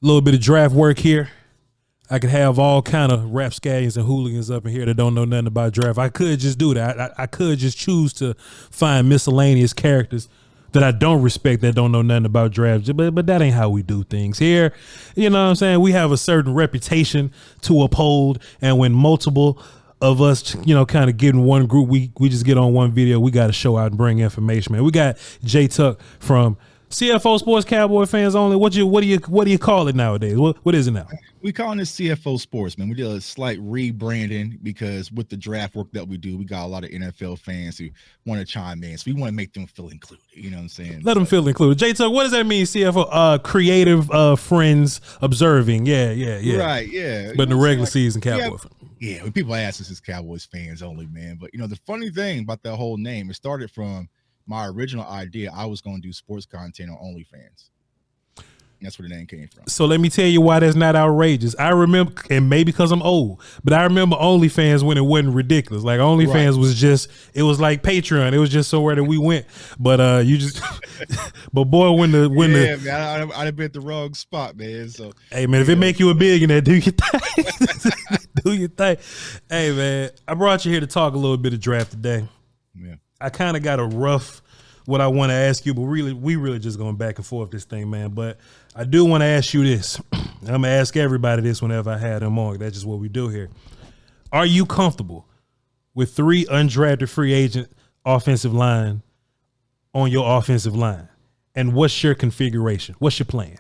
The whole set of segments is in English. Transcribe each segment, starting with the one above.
little bit of draft work here. I could have all kind of rapscallions and hooligans up in here that don't know nothing about draft. I could just do that. I could just choose to find miscellaneous characters that I don't respect that don't know nothing about drafts. But that ain't how we do things here. You know what I'm saying? We have a certain reputation to uphold, and when multiple of us, you know, kind of get in one group, we just get on one video, we got to show out and bring information, man. We got J Tuck from CFO Sports Cowboy Fans Only. What do you call it nowadays? What is it now? We calling this CFO Sports, man. We did a slight rebranding because with the draft work that we do, we got a lot of NFL fans who want to chime in. So we want to make them feel included. You know what I'm saying? Let them feel included. J Tuck, what does that mean? CFO, creative friends observing. Yeah. Right, yeah. But in the regular season, Cowboy. Yeah, when people ask us, it's Cowboys Fans Only, man. But, you know, the funny thing about that whole name, it started from my original idea. I was going to do sports content on OnlyFans. And that's where the name came from. So let me tell you why that's not outrageous. I remember, and maybe because I'm old, but I remember OnlyFans when it wasn't ridiculous. Like OnlyFans was just, it was like Patreon. It was just somewhere that we went. But you just, but boy, man, I'd have been at the wrong spot, man. So hey, man, if it make you a billionaire, do your thing. Do your thing. Hey, man, I brought you here to talk a little bit of draft today. Yeah. I kind of got a rough what I want to ask you, but we really just going back and forth this thing, man. But I do want to ask you this. I'm going to ask everybody this whenever I had them on. That's just what we do here. Are you comfortable with 3 undrafted free agent offensive line on your offensive line? And what's your configuration? What's your plan?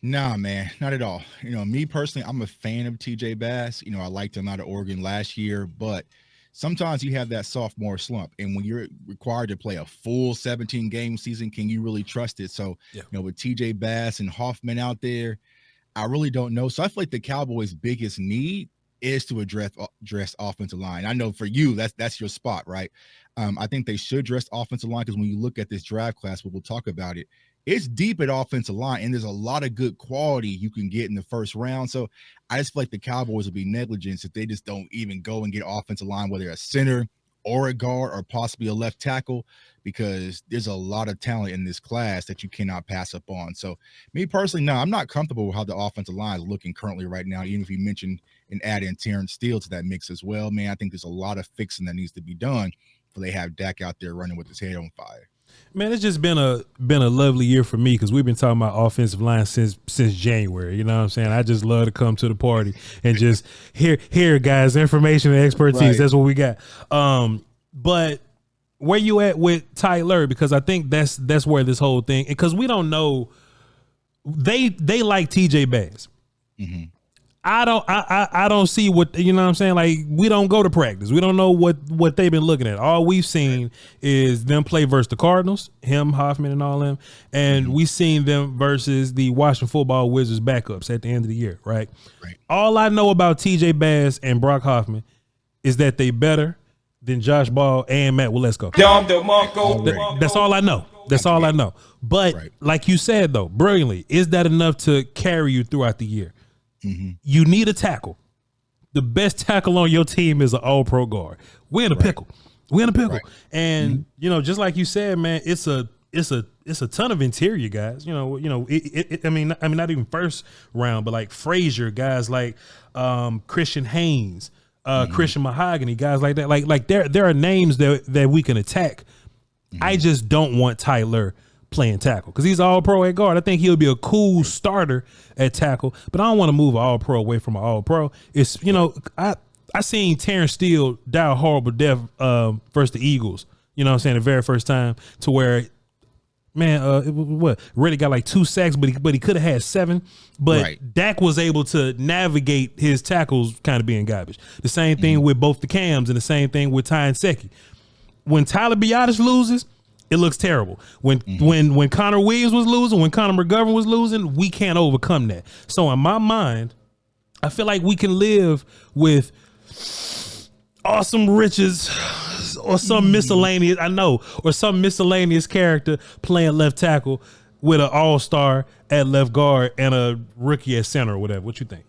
Nah, man, not at all. You know, me personally, I'm a fan of TJ Bass. You know, I liked him out of Oregon last year, but sometimes you have that sophomore slump, and when you're required to play a full 17-game season, can you really trust it? So, you know, with TJ Bass and Hoffman out there, I really don't know. So I feel like the Cowboys' biggest need is to address offensive line. I know for you, that's your spot, right? I think they should address offensive line because when you look at this draft class, we'll talk about it, it's deep at offensive line, and there's a lot of good quality you can get in the first round. So I just feel like the Cowboys would be negligent if they just don't even go and get offensive line, whether a center or a guard or possibly a left tackle, because there's a lot of talent in this class that you cannot pass up on. So me personally, no, I'm not comfortable with how the offensive line is looking currently right now, even if you mentioned and add in Terrence Steele to that mix as well. Man, I think there's a lot of fixing that needs to be done before they have Dak out there running with his head on fire. Man, it's just been a lovely year for me because we've been talking about offensive line since January. You know what I'm saying? I just love to come to the party and just hear guys, information and expertise. Right. That's what we got. But where you at with Tyler? Because I think that's where this whole thing, because we don't know. They like TJ Bass. Mm-hmm. I don't see what, you know what I'm saying? Like, we don't go to practice. We don't know what they've been looking at. All we've seen is them play versus the Cardinals, him, Hoffman, and all them. And we've seen them versus the Washington Football Wizards backups at the end of the year, right? All I know about TJ Bass and Brock Hoffman is that they better than Josh Ball and Matt Waletzko. That's all I know. That's all I know. But like you said, though, brilliantly, is that enough to carry you throughout the year? Mm-hmm. You need a tackle. The best tackle on your team is an all-pro guard. We're in a pickle. We're in a pickle. And you know, just like you said, man, it's a ton of interior guys. You know, I mean, not even first round, but like Frazier, guys like Christian Haynes, Christian Mahogany, guys like that. Like there are names that we can attack. I just don't want Tyler playing tackle because he's all pro at guard. I think he'll be a cool starter at tackle, but I don't want to move an all pro away from an all pro. It's, you know, I seen Terrence Steele die a horrible death versus the Eagles, you know what I'm saying, the very first time, to where, man, really got like 2 sacks, but he could have had 7. But Dak was able to navigate his tackles kind of being garbage. The same thing with both the Cams and the same thing with Ty and Secchi. When Tyler Biadasz loses, it looks terrible. When Connor Williams was losing, when Connor McGovern was losing, we can't overcome that. So in my mind, I feel like we can live with Awesome Riches or some miscellaneous, or some miscellaneous character playing left tackle with an all-star at left guard and a rookie at center or whatever. What you think?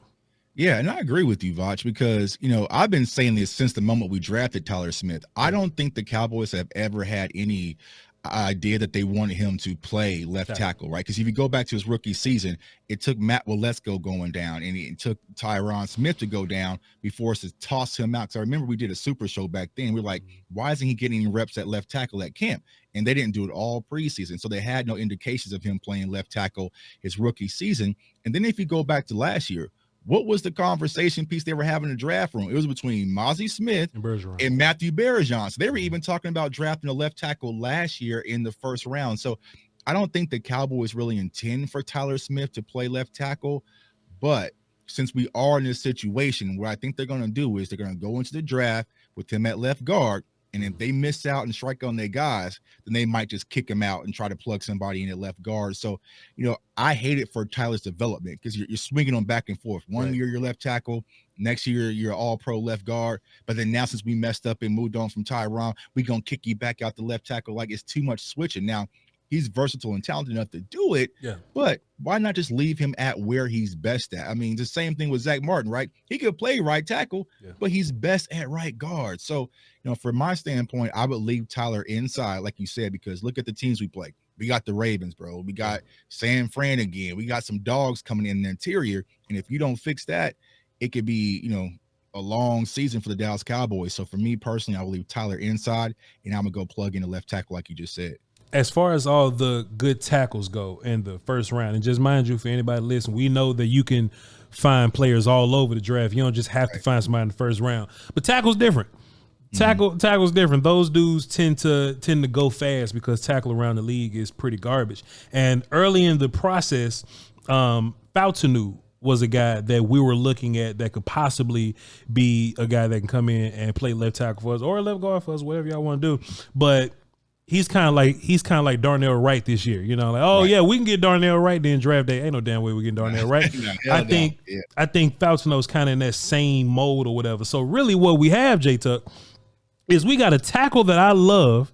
Yeah, and I agree with you, Voch, because, you know, I've been saying this since the moment we drafted Tyler Smith. I don't think the Cowboys have ever had any idea that they wanted him to play left tackle, right? Because if you go back to his rookie season, it took Matt Waletzko going down, and it took Tyron Smith to go down before us to toss him out. Because I remember we did a super show back then. We're like, why isn't he getting any reps at left tackle at camp? And they didn't do it all preseason, so they had no indications of him playing left tackle his rookie season. And then if you go back to last year, what was the conversation piece they were having in the draft room? It was between Mozzie Smith and Matthew Bergeron. So they were even talking about drafting a left tackle last year in the first round. So I don't think the Cowboys really intend for Tyler Smith to play left tackle. But since we are in this situation, what I think they're going to do is they're going to go into the draft with him at left guard. And if they miss out and strike on their guys, then they might just kick him out and try to plug somebody in at left guard. So, I hate it for Tyler's development because you're swinging them back and forth. One year you're left tackle, next year you're all pro left guard. But then now since we messed up and moved on from Tyron, we're going to kick you back out the left tackle. Like, it's too much switching. Now, he's versatile and talented enough to do it. Yeah. But why not just leave him at where he's best at? I mean, the same thing with Zach Martin, right? He could play right tackle, but he's best at right guard. So, from my standpoint, I would leave Tyler inside, like you said, because look at the teams we play. We got the Ravens, bro. We got San Fran again. We got some dogs coming in the interior. And if you don't fix that, it could be, a long season for the Dallas Cowboys. So for me personally, I will leave Tyler inside, and I'm going to go plug in the left tackle like you just said. As far as all the good tackles go in the first round, and just mind you, for anybody listening, we know that you can find players all over the draft. You don't just have to find somebody in the first round. But tackle's different. Tackle's different. Those dudes tend to go fast because tackle around the league is pretty garbage. And early in the process, Fautanu was a guy that we were looking at that could possibly be a guy that can come in and play left tackle for us or left guard for us, whatever y'all want to do. But he's kind of like Darnell Wright this year, yeah, we can get Darnell Wright then draft day. Ain't no damn way we get Darnell Wright. I think Fautano's kind of in that same mold or whatever. So really what we have, J-Tuck, is we got a tackle that I love,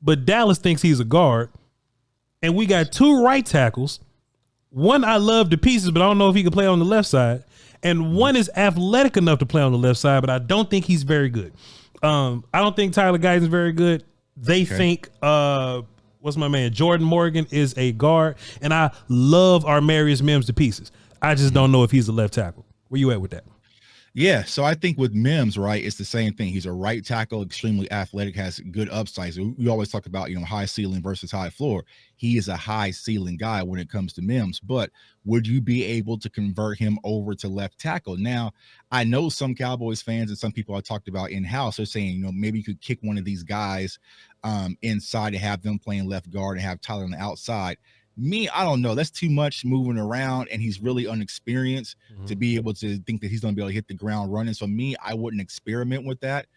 but Dallas thinks he's a guard. And we got two right tackles. One I love to pieces, but I don't know if he can play on the left side. And one is athletic enough to play on the left side, but I don't think he's very good. I don't think Tyler Guyton's very good. They think, what's my man? Jordan Morgan is a guard, and I love Armarius Mims to pieces. I just don't know if he's a left tackle. Where you at with that? Yeah, so I think with Mims, right, it's the same thing. He's a right tackle, extremely athletic, has good upsides. We always talk about, high ceiling versus high floor. He is a high ceiling guy when it comes to Mims, but would you be able to convert him over to left tackle? Now, I know some Cowboys fans and some people I talked about in-house are saying, maybe you could kick one of these guys inside and have them playing left guard and have Tyler on the outside. Me, I don't know. That's too much moving around, and he's really unexperienced to be able to think that he's going to be able to hit the ground running. So me, I wouldn't experiment with that.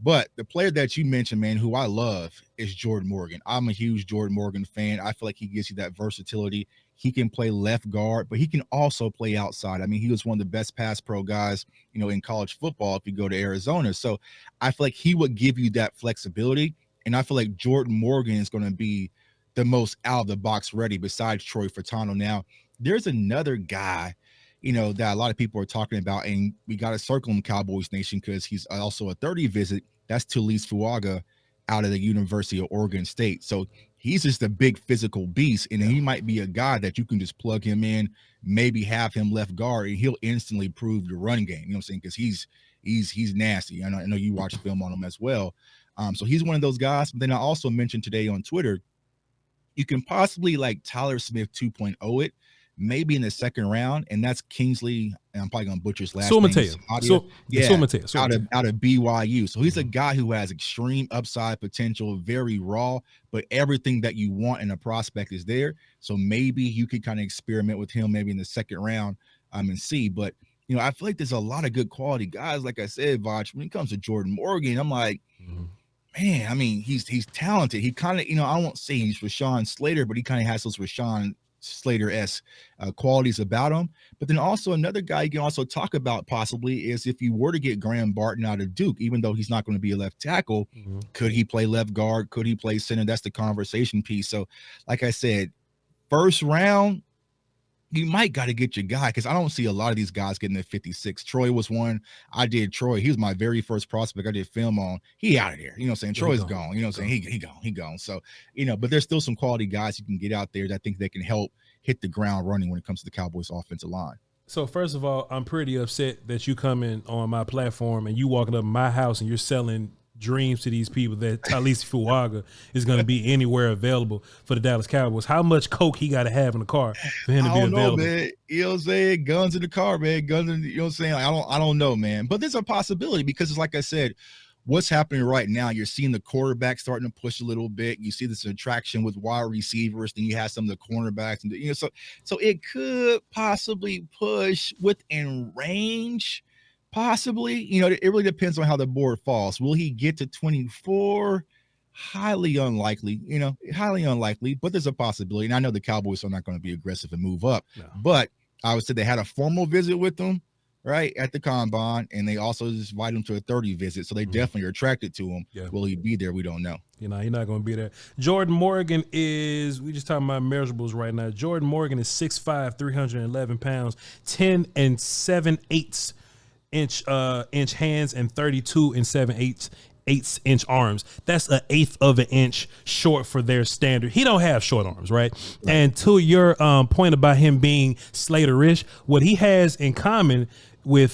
But the player that you mentioned, man, who I love is Jordan Morgan. I'm a huge Jordan Morgan fan. I feel like he gives you that versatility. He can play left guard, but he can also play outside. I mean, he was one of the best pass pro guys, in college football if you go to Arizona. So I feel like he would give you that flexibility. And I feel like Jordan Morgan is going to be the most out of the box ready besides Troy Furtado. Now, there's another guy, that a lot of people are talking about, and we got to circle him, Cowboys Nation, because he's also a 30 visit. That's Tulise Fuaga out of the University of Oregon State. So he's just a big physical beast, and he might be a guy that you can just plug him in, maybe have him left guard, and he'll instantly prove the run game. You know what I'm saying? Because he's nasty. I know you watch film on him as well. So he's one of those guys. But then I also mentioned today on Twitter, you can possibly like Tyler Smith 2.0 it, maybe in the second round, and that's Kingsley, and I'm probably gonna butcher his last name. Out of BYU. So he's a guy who has extreme upside potential, very raw, but everything that you want in a prospect is there. So maybe you could kind of experiment with him maybe in the second round and see. But I feel like there's a lot of good quality guys. Like I said, Voch, when it comes to Jordan Morgan, I'm like, man, I mean, he's talented. He kind of, I won't say he's Rashawn Slater, but he kind of has those Rashawn Slater-esque qualities about him. But then also another guy you can also talk about possibly is if you were to get Graham Barton out of Duke, even though he's not going to be a left tackle, could he play left guard? Could he play center? That's the conversation piece. So like I said, first round, you might got to get your guy, because I don't see a lot of these guys getting at 56. Troy was one. I did Troy. He was my very first prospect I did film on. He out of there. You know what I'm saying? Troy's gone. You know what I'm saying? He gone. So, but there's still some quality guys you can get out there that I think they can help hit the ground running when it comes to the Cowboys offensive line. So first of all, I'm pretty upset that you coming on my platform and you walking up my house and you're selling dreams to these people that Talise Fuaga is going to be anywhere available for the Dallas Cowboys. How much coke he got to have in the car for him to be available? Man. You know what I'm saying? Guns in the car, man. Guns in, you know what I'm saying? Like, I don't know, man. But there's a possibility, because it's like I said, what's happening right now, you're seeing the quarterback starting to push a little bit. You see this attraction with wide receivers. Then you have some of the cornerbacks, and so it could possibly push within range. Possibly, it really depends on how the board falls. Will he get to 24? Highly unlikely, highly unlikely, but there's a possibility. And I know the Cowboys are not going to be aggressive and move up, but I would say they had a formal visit with them, right, at the combine, and they also just invited him to a 30 visit. So they definitely are attracted to him. Yeah. Will he be there? We don't know. You're not going to be there. Jordan Morgan is, we just talking about measurables right now. Jordan Morgan is 6'5", 311 pounds, 10 7/8 inch hands, and 32 7/8 inch arms. That's an eighth of an inch short for their standard. He don't have short arms, right? And to your point about him being Slater-ish, what he has in common with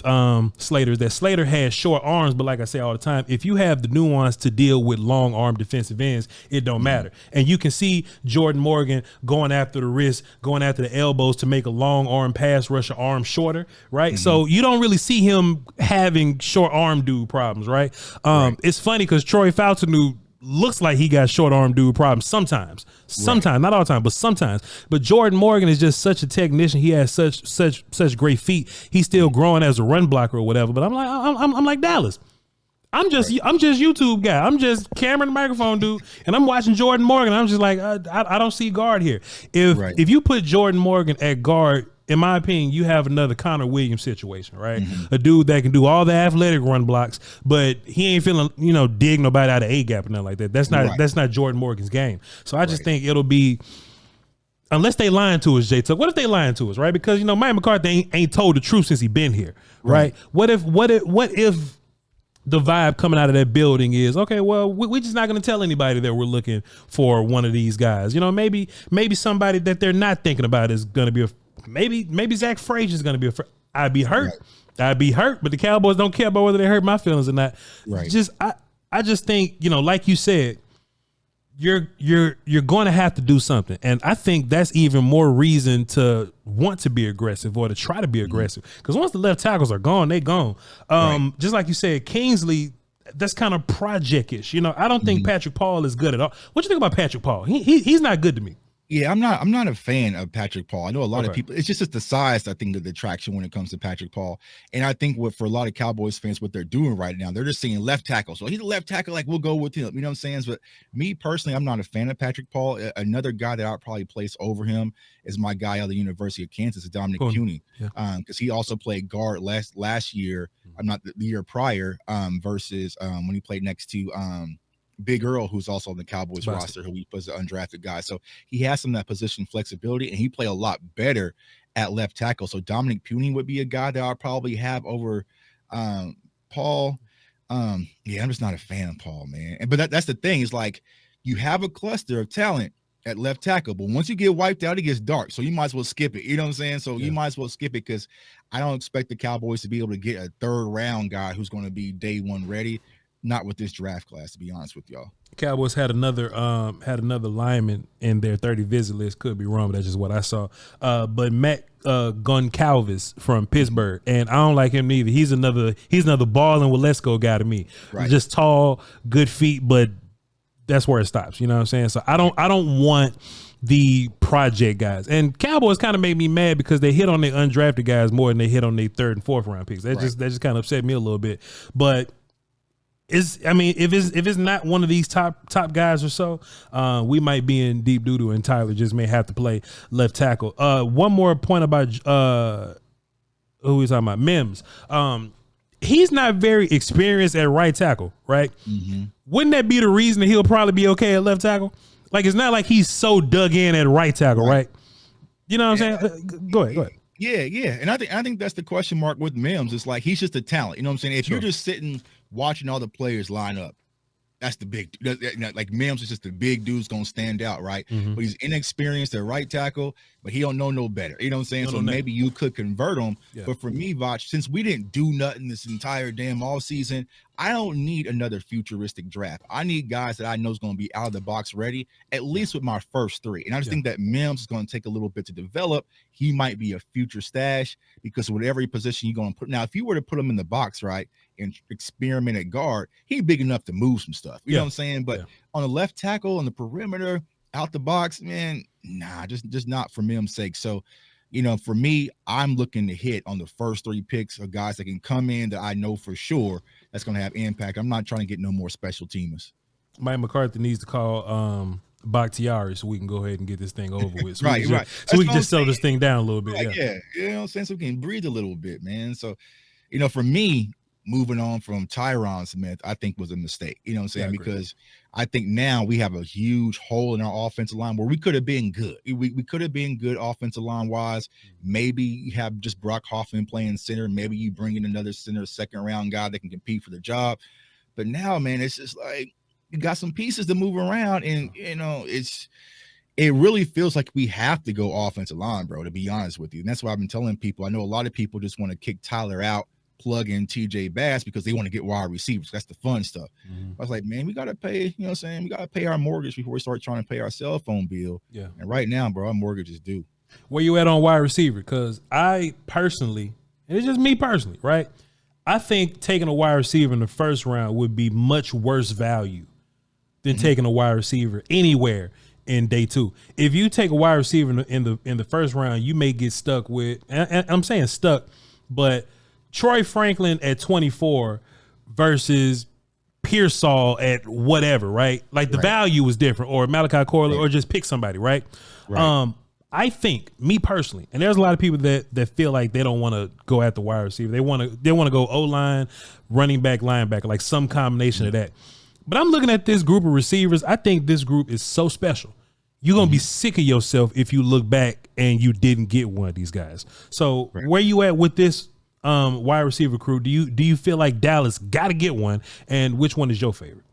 Slater is that Slater has short arms, but like I say all the time, if you have the nuance to deal with long arm defensive ends, it don't matter. And you can see Jordan Morgan going after the wrist, going after the elbows to make a long arm pass rusher arm shorter, right? So you don't really see him having short arm dude problems, right? It's funny because Troy Faltonu looks like he got short arm dude problems sometimes, not all the time, but sometimes. But Jordan Morgan is just such a technician. He has such great feet. He's still growing as a run blocker or whatever. But I'm like Dallas. I'm just YouTube guy. I'm just camera and microphone dude, and I'm watching Jordan Morgan. I'm just like I don't see guard here. If you put Jordan Morgan at guard, in my opinion, you have another Connor Williams situation, right? A dude that can do all the athletic run blocks, but he ain't feeling, dig nobody out of A gap or nothing like that. That's not Jordan Morgan's game. So I just think it'll be, unless they lying to us, J-Tuck. What if they lying to us, right? Because Mike McCarthy ain't told the truth since he been here, right? What if the vibe coming out of that building is, okay, well, we're just not going to tell anybody that we're looking for one of these guys. Maybe somebody that they're not thinking about is going to be maybe Zach Frazier is going to be I'd be hurt. I'd be hurt, but the Cowboys don't care about whether they hurt my feelings or not. Right. I just think, like you said, you're going to have to do something. And I think that's even more reason to want to be aggressive or to try to be aggressive. Because once the left tackles are gone, they gone. Just like you said, Kingsley, that's kind of project-ish. I don't think Patrick Paul is good at all. What you think about Patrick Paul? He's not good to me. Yeah, I'm not a fan of Patrick Paul. I know a lot of people, it's just the size, I think, of the attraction when it comes to Patrick Paul. And I think for a lot of Cowboys fans, what they're doing right now, they're just saying left tackle. So he's a left tackle, like we'll go with him. You know what I'm saying? But me personally, I'm not a fan of Patrick Paul. Another guy that I'd probably place over him is my guy out of the University of Kansas, Dominic Puny. Because he also played guard last year, not the year prior, versus when he played next to Big Earl, who's also on the Cowboys roster, who he was an undrafted guy. So he has some of that position flexibility, and he played a lot better at left tackle. So Dominic Puny would be a guy that I'll probably have over Paul. I'm just not a fan of Paul, man. But that's the thing, is like you have a cluster of talent at left tackle, but once you get wiped out, it gets dark. So you might as well skip it. You know what I'm saying? So you might as well skip it, because I don't expect the Cowboys to be able to get a third round guy who's going to be day one ready. Not with this draft class, to be honest with y'all. Cowboys had another lineman in their 30 visit list. Could be wrong, but that's just what I saw. But Matt Goncalves from Pittsburgh, and I don't like him either. He's another balling with let's go guy to me. Just tall, good feet, but that's where it stops. You know what I'm saying? So I don't want the project guys. And Cowboys kind of made me mad because they hit on their undrafted guys more than they hit on their third and fourth round picks. That just kind of upset me a little bit. But if it's not one of these top guys or so, we might be in deep doo-doo, and Tyler just may have to play left tackle. One more point about who we talking about, Mims. He's not very experienced at right tackle, right? Wouldn't that be the reason that he'll probably be okay at left tackle? Like, it's not like he's so dug in at right tackle, right? You know what I'm saying? Go ahead. Yeah. And I think that's the question mark with Mims. It's like he's just a talent. You know what I'm saying? If you're just sitting watching all the players line up, that's the big, like Mims is just the big dude's gonna stand out, right? But he's inexperienced at right tackle, but he don't know no better. You know what I'm saying? So maybe you could convert him. Yeah. But for me, Voch, since we didn't do nothing this entire damn all season, I don't need another futuristic draft. I need guys that I know is going to be out of the box ready, at least with my first three. And I just think that Mims is going to take a little bit to develop. He might be a future stash because whatever position you're going to put. Now, if you were to put him in the box, right, and experiment at guard, he's big enough to move some stuff. You know what I'm saying? But on the left tackle, on the perimeter, out the box, man, nah, just not for Mims' sake. So, you know, for me, I'm looking to hit on the first three picks of guys that can come in that I know for sure that's going to have impact. I'm not trying to get no more special teamers. Mike McCarthy needs to call Bakhtiari so we can go ahead and get this thing over with. So right. So we can just slow this thing down a little bit. Right, yeah. You know what I'm saying? So we can breathe a little bit, man. So, you know, for me, moving on from Tyron Smith, I think was a mistake. You know what I'm saying? Because I think now we have a huge hole in our offensive line where we could have been good. We could have been good offensive line wise. Maybe you have just Brock Hoffman playing center. Maybe you bring in another center, second round guy that can compete for the job. But now, man, it's just like you got some pieces to move around, and you know, it really feels like we have to go offensive line, bro, to be honest with you. And that's why I've been telling people. I know a lot of people just want to kick Tyler out, plug in TJ Bass because they want to get wide receivers. That's the fun stuff. I was like, man, we got to pay, you know what I'm saying? We got to pay our mortgage before we start trying to pay our cell phone bill. Yeah. And right now, bro, our mortgage is due. Where you at on wide receiver? Because I personally, and it's just me personally, right? I think taking a wide receiver in the first round would be much worse value than taking a wide receiver anywhere in day two. If you take a wide receiver in the first round, you may get stuck with, and I'm saying stuck, but Troy Franklin at 24 versus Pearsall at whatever, right? Like the value was different, or Malachi Corley, or just pick somebody, right? I think, me personally, and there's a lot of people that feel like they don't want to go at the wide receiver. They want to go O-line, running back, linebacker, like some combination of that. But I'm looking at this group of receivers. I think this group is so special. You're going to be sick of yourself if you look back and you didn't get one of these guys. So where you at with this wide receiver crew? Do you feel like Dallas got to get one, and which one is your favorite?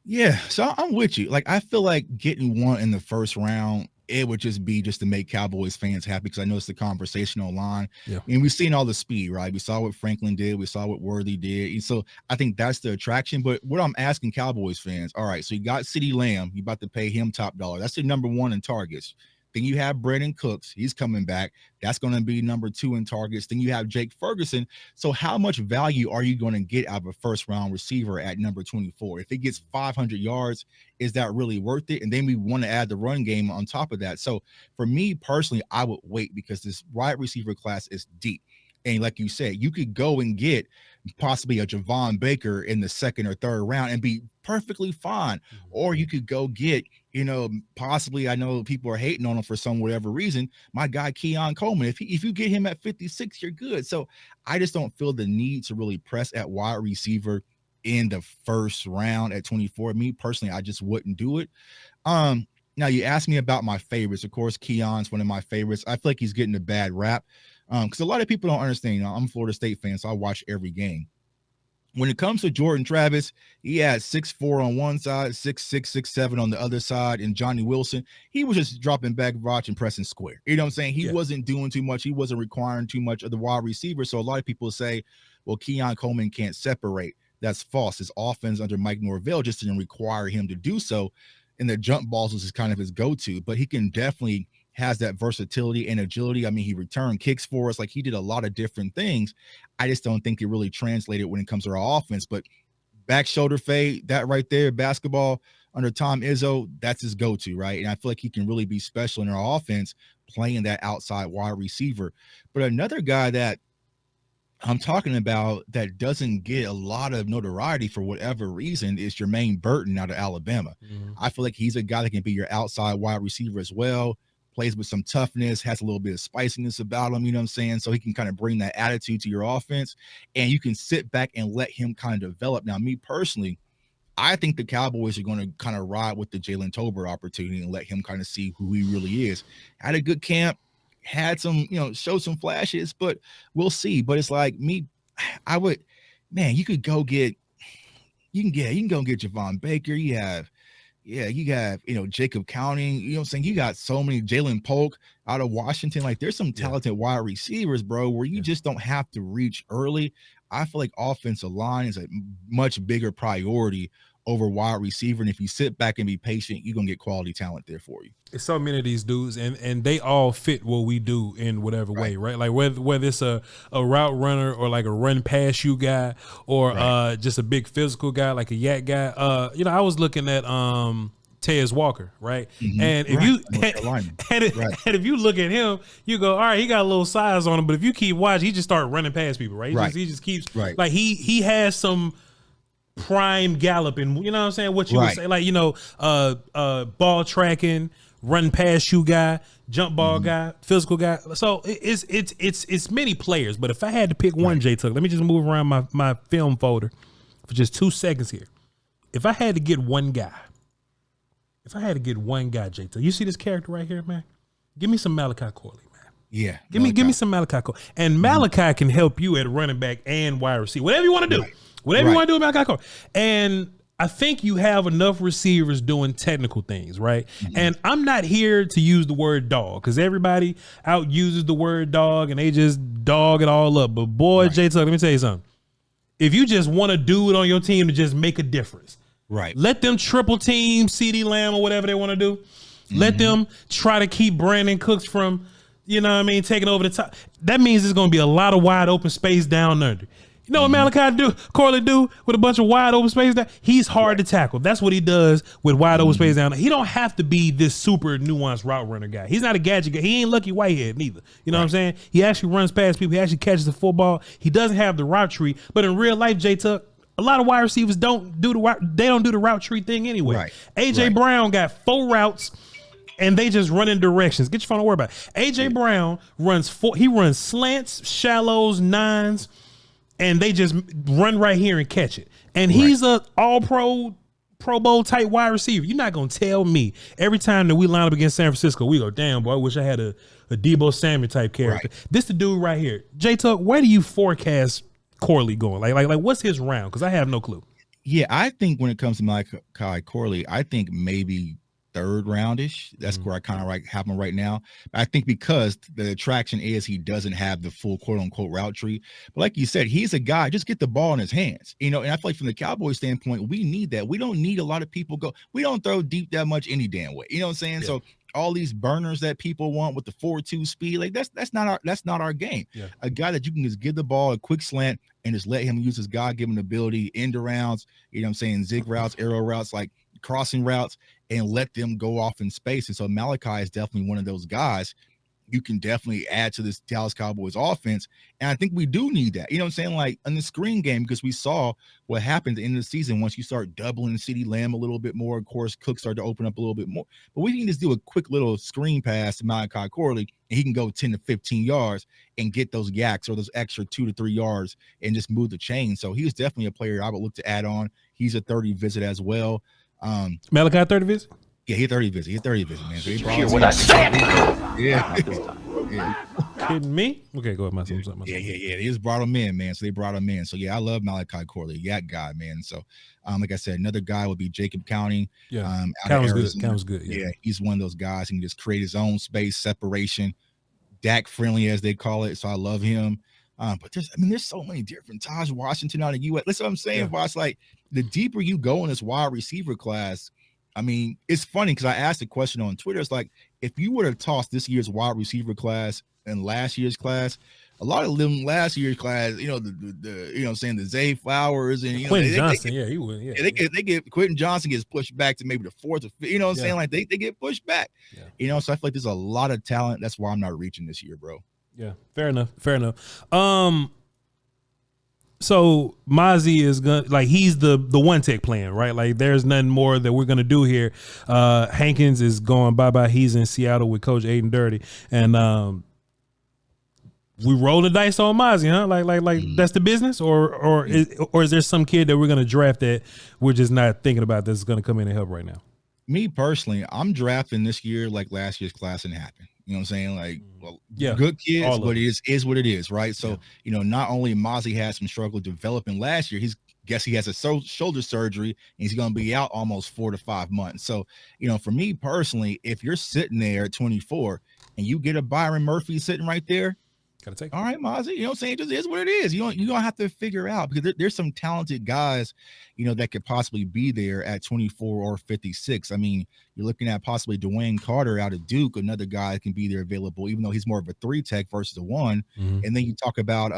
Yeah, so I'm with you. Like, I feel like getting one in the first round, it would just to make Cowboys fans happy, because I know it's the conversation online. Yeah. And we've seen all the speed, right? We saw what Franklin did. We saw what Worthy did. And so I think that's the attraction. But what I'm asking Cowboys fans, all right, so you got CeeDee Lamb. You about to pay him top dollar. That's the number one in targets. Then you have Brandon Cooks. He's coming back. That's going to be number 2 in targets. Then you have Jake Ferguson. So how much value are you going to get out of a first-round receiver at number 24? If it gets 500 yards, is that really worth it? And then we want to add the run game on top of that. So for me personally, I would wait, because this wide receiver class is deep. And like you said, you could go and get possibly a Javon Baker in the second or third round and be perfectly fine. Or you could go get, possibly, I know people are hating on him for some whatever reason, my guy Keon Coleman. If you get him at 56, you're good. So I just don't feel the need to really press at wide receiver in the first round at 24. Me personally, I just wouldn't do it. Now you asked me about my favorites. Of course, Keon's one of my favorites. I feel like he's getting a bad rap. Because a lot of people don't understand. I'm a Florida State fan, so I watch every game. When it comes to Jordan Travis, he had 6'4" on one side, 6'6", 6'7" on the other side. And Johnny Wilson, he was just dropping back, watch, and pressing square. You know what I'm saying? He wasn't doing too much. He wasn't requiring too much of the wide receiver. So a lot of people say, well, Keon Coleman can't separate. That's false. His offense under Mike Norvell just didn't require him to do so. And the jump balls was kind of his go-to. But he can definitely has that versatility and agility. I mean, he returned kicks for us. Like, he did a lot of different things. I just don't think it really translated when it comes to our offense. But back shoulder fade, that right there, basketball under Tom Izzo, that's his go-to, right? And I feel like he can really be special in our offense playing that outside wide receiver. But another guy that I'm talking about that doesn't get a lot of notoriety for whatever reason is Jermaine Burton out of Alabama. I feel like he's a guy that can be your outside wide receiver as well. Plays with some toughness, has a little bit of spiciness about him, you know what I'm saying? So he can kind of bring that attitude to your offense, and you can sit back and let him kind of develop. Now, me personally, I think the Cowboys are going to kind of ride with the Jalen Tolbert opportunity and let him kind of see who he really is. Had a good camp, had some, showed some flashes, but we'll see. But it's like me, I would, man, you can go get Javon Baker. You have Jacob Counting, you know what I'm saying? You got so many Jalen Polk out of Washington. Like there's some talented wide receivers, bro, where you just don't have to reach early. I feel like offensive line is a much bigger priority over wide receiver. And if you sit back and be patient, you're going to get quality talent there for you. It's so many of these dudes, and they all fit what we do in whatever way, right? Like whether it's a route runner or like a run past you guy or just a big physical guy like a yak guy. I was looking at Tez Walker, right? Mm-hmm. And if and if you look at him, you go, all right, he got a little size on him, but if you keep watching, he just start running past people, right? He just keeps like he has some prime galloping, you know what I'm saying? What you would say, like, ball tracking, run past you guy, jump ball guy, physical guy. So it's many players, but if I had to pick one, J Tuck, let me just move around my film folder for just 2 seconds here. If I had to get one guy, J Tuck, you see this character right here, man? Give me some Malachi Corley, man. Yeah. Give me some Malachi Corley. And Malachi can help you at running back and wide receiver. Whatever you want to do. Whatever you want to do with Malachi Corley. And I think you have enough receivers doing technical things, right? Mm-hmm. And I'm not here to use the word dog because everybody out uses the word dog and they just dog it all up. But boy, J Tuck, let me tell you something. If you just want a dude on your team to just make a difference, let them triple team CeeDee Lamb or whatever they want to do. Mm-hmm. Let them try to keep Brandon Cooks from, taking over the top. That means there's going to be a lot of wide open space down under. You know what Malachi Corley do with a bunch of wide open space down? He's hard to tackle. That's what he does with wide open space down there. He don't have to be this super nuanced route runner guy. He's not a gadget guy. He ain't Lucky Whitehead neither. You know what I'm saying? He actually runs past people. He actually catches the football. He doesn't have the route tree. But in real life, J Tuck, a lot of wide receivers don't do the route tree thing anyway. AJ Brown got 4 routes and they just run in directions. Get your phone, don't worry about it. AJ Brown runs slants, shallows, nines, and they just run right here and catch it. And he's a all-pro, Pro Bowl type wide receiver. You're not going to tell me every time that we line up against San Francisco, we go, damn, boy, I wish I had a Deebo Samuel type character. This the dude right here. J Tuck, where do you forecast Corley going? Like what's his round? Because I have no clue. Yeah, I think when it comes to Malachi Corley, I think maybe 3rd roundish. That's where I kind of have him right now. I think because the attraction is he doesn't have the full quote unquote route tree. But like you said, he's a guy, just get the ball in his hands. And I feel like from the Cowboys standpoint, we need that. We don't need a lot of people we don't throw deep that much any damn way. You know what I'm saying? Yeah. So all these burners that people want with the 4.2 speed, like that's not our game. Yeah. A guy that you can just give the ball a quick slant and just let him use his God-given ability, end arounds, zig routes, arrow routes, like crossing routes, and let them go off in space. And so Malachi is definitely one of those guys you can definitely add to this Dallas Cowboys offense. And I think we do need that. You know what I'm saying? Like in the screen game, because we saw what happened at the end of the season once you start doubling CeeDee Lamb a little bit more. Of course, Cook started to open up a little bit more. But we can just do a quick little screen pass to Malachi Corley, and he can go 10 to 15 yards and get those yaks or those extra 2 to 3 yards and just move the chain. So he's definitely a player I would look to add on. He's a 30 visit as well. Malachi 30 visit? Yeah, he 30 visit. He's 30 visit, man. So he hear what I said? Yeah. Kidding me? Okay, go ahead, myself. Yeah. They just brought him in, man. So they brought him in. So yeah, I love Malachi Corley, yak guy, man. So like I said, another guy would be Jacob Counting. Yeah, Counting's good. Yeah, he's one of those guys who can just create his own space, separation, Dak friendly as they call it. So I love him. But there's so many different Taj Washington out of US. Listen, what I'm saying, Voch, like the deeper you go in this wide receiver class, I mean, it's funny because I asked a question on Twitter. It's like, if you would have tossed this year's wide receiver class and last year's class, a lot of them last year's class, the Zay Flowers and Quentin Johnson, he would. Yeah, they get Quentin Johnson gets pushed back to maybe the 4th or 5th. You know what I'm saying? Like they get pushed back. Yeah. So I feel like there's a lot of talent. That's why I'm not reaching this year, bro. Yeah, fair enough. So Mozzie is he's the one tech plan, right? Like there's nothing more that we're gonna do here. Hankins is going bye-bye. He's in Seattle with Coach Aiden Dirty, and we roll the dice on Mozzie, huh? Like that's the business, or is there some kid that we're gonna draft that we're just not thinking about that's gonna come in and help right now? Me personally, I'm drafting this year like last year's class didn't happen. You know what I'm saying? Like, well, yeah, good kids, but it it is what it is, right? So, not only Mozzie had some struggle developing last year, he has a shoulder surgery and he's going to be out almost 4 to 5 months. So, for me personally, if you're sitting there at 24 and you get a Byron Murphy sitting right there, gotta take all right, Mozzie, you know what I'm saying? It just is what it is. You're going to have to figure out, because there's some talented guys, that could possibly be there at 24 or 56. I mean, you're looking at possibly Dwayne Carter out of Duke, another guy that can be there available, even though he's more of a 3-tech versus a 1. And then you talk about,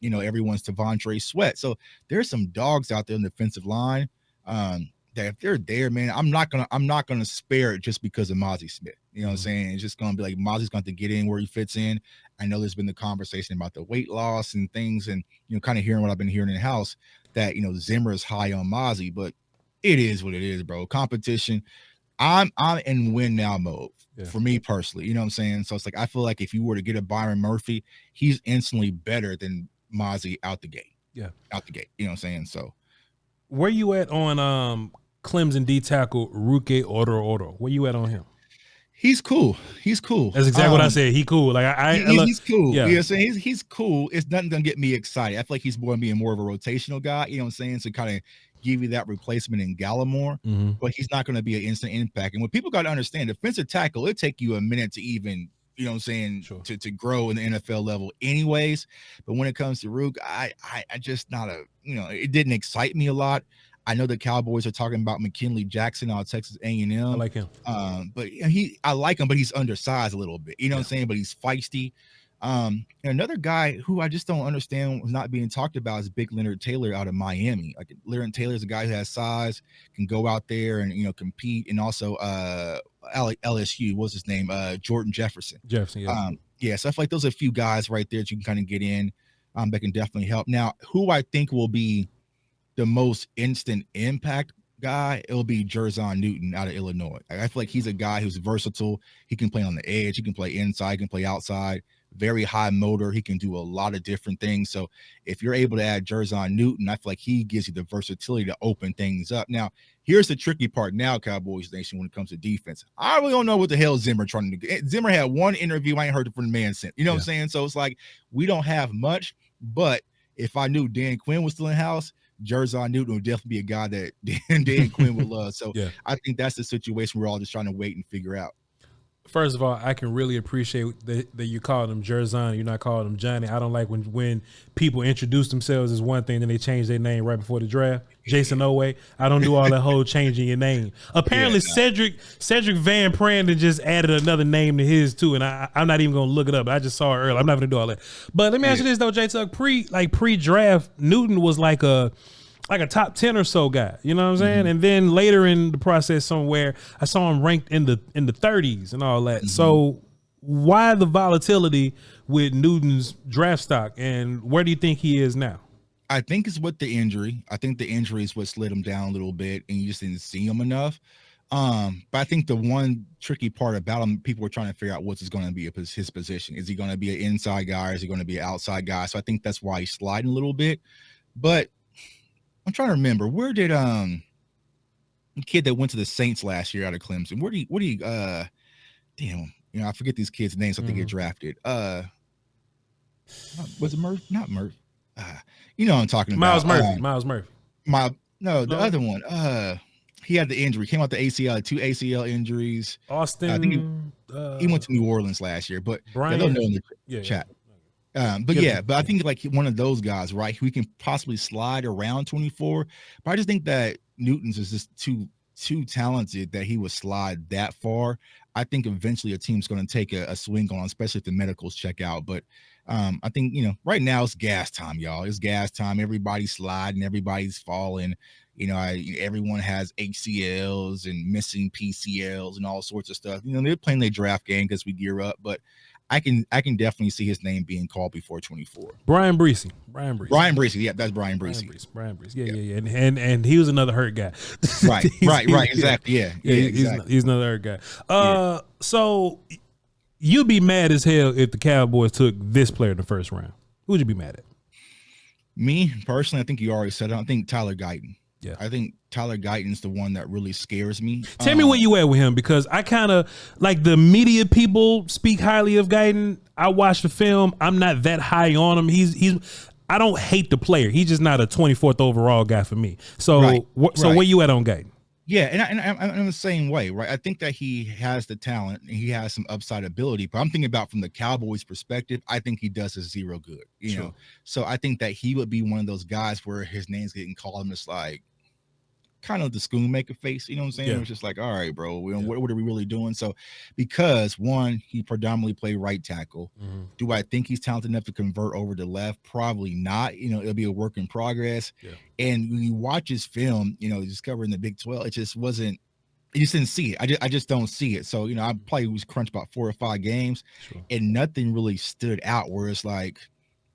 everyone's Tavondre Sweat. So there's some dogs out there in the defensive line that if they're there, man, I'm not gonna spare it just because of Mozzie Smith. You know what I'm saying? It's just gonna be like Mozzie's going to get in where he fits in. I know there's been the conversation about the weight loss and things, and kind of hearing what I've been hearing in the house that Zimmer is high on Mozzie, but it is what it is, bro. Competition. I'm in win now mode for me personally. You know what I'm saying? So it's like I feel like if you were to get a Byron Murphy, he's instantly better than Mozzie out the gate. Yeah, out the gate. You know what I'm saying? So where you at on Clemson D tackle Ruke Oro? Where you at on him? He's cool. He's cool. That's exactly what I said. He cool. Like he's cool. Yeah. You know what I'm saying? He's cool. It's nothing gonna get me excited. I feel like he's going to be more of a rotational guy. You know what I'm saying? To kind of give you that replacement in Gallimore, but he's not going to be an instant impact. And what people got to understand, defensive tackle, it take you a minute to even, you know what I'm saying, to grow in the NFL level anyways. But when it comes to Rook, I just not a, it didn't excite me a lot. I know the Cowboys are talking about McKinley Jackson out of Texas A&M. I like him. But I like him, but he's undersized a little bit. You know what I'm saying? But he's feisty. And another guy who I just don't understand was not being talked about is Big Leonard Taylor out of Miami. Like Leonard Taylor is a guy who has size, can go out there and compete, and also LSU, what's his name? Jordan Jefferson. So I feel like those are a few guys right there that you can kind of get in that can definitely help. Now, who I think will be the most instant impact guy, it'll be Jerzon Newton out of Illinois. I feel like he's a guy who's versatile. He can play on the edge, he can play inside, he can play outside, very high motor. He can do a lot of different things. So if you're able to add Jerzon Newton, I feel like he gives you the versatility to open things up. Now, here's the tricky part now, Cowboys Nation, when it comes to defense. I really don't know what the hell Zimmer trying to do. Zimmer had one interview. I ain't heard it from the man since. You know what I'm saying? So it's like we don't have much, but if I knew Dan Quinn was still in house, Jerzon Newton would definitely be a guy that Dan Quinn would love. So I think that's the situation we're all just trying to wait and figure out. First of all, I can really appreciate that you called him Jerzon. You're not calling him Johnny. I don't like when people introduce themselves as one thing, then they change their name right before the draft. Jason Oway. I don't do all that whole changing your name. Apparently, Cedric Van Pranden just added another name to his too, and I'm not even gonna look it up. I just saw it earlier. I'm not gonna do all that. But let me ask you this though, J Tuck. Pre-draft, Newton was like a top 10 or so guy, you know what I'm saying? And then later in the process somewhere, I saw him ranked in the 30s and all that. So why the volatility with Newton's draft stock, and where do you think he is now? I think it's with the injury. I think the injury is what slid him down a little bit, and you just didn't see him enough. But I think the one tricky part about him, people were trying to figure out what's going to be his position. Is he going to be an inside guy, or is he going to be an outside guy? So I think that's why he's sliding a little bit. But I'm trying to remember, where did the kid that went to the Saints last year out of Clemson, where do you damn, I forget these kids' names so they get drafted. Was it Murphy? Not Murphy. You know what I'm talking about. Miles Murphy. The other one. He had the injury, came out the ACL, 2 ACL injuries. Austin. I think he went to New Orleans last year, but Brian, they'll know in the chat. But I think like one of those guys, right? We can possibly slide around 24. But I just think that Newton's is just too talented that he would slide that far. I think eventually a team's going to take a swing on, especially if the medicals check out. But I think, right now it's gas time, y'all. It's gas time. Everybody's sliding, everybody's falling. Everyone has ACLs and missing PCLs and all sorts of stuff. They're playing their draft game because we gear up, but I can definitely see his name being called before 24. Brian Breesy. Yeah, that's Brian Breesy. Brian Breesy. Yeah. And he was another hurt guy. Right. Exactly. Yeah. Exactly. He's another hurt guy. So you'd be mad as hell if the Cowboys took this player in the first round. Who would you be mad at? Me personally, I think you already said it. I think Tyler Guyton. Yeah. I think Tyler Guyton's the one that really scares me. Tell me where you at with him, because I kind of like the media people speak highly of Guyton. I watched the film. I'm not that high on him. I don't hate the player. He's just not a 24th overall guy for me. So, where you at on Guyton? Yeah, and I'm the same way, right? I think that he has the talent and he has some upside ability, but I'm thinking about from the Cowboys' perspective, I think he does us zero good, you know? So I think that he would be one of those guys where his name's getting called and it's like, kind of the Schoonmaker face, you know what I'm saying? Yeah. It was just like, all right, bro, what are we really doing? So because one, he predominantly played right tackle. Do I think he's talented enough to convert over to left? Probably not. You know, it'll be a work in progress. And when you watch his film, you know, just covering the Big 12, it just wasn't, you just didn't see it. I just don't see it. So, you know, I probably was crunched about 4 or 5 games and nothing really stood out where it's like,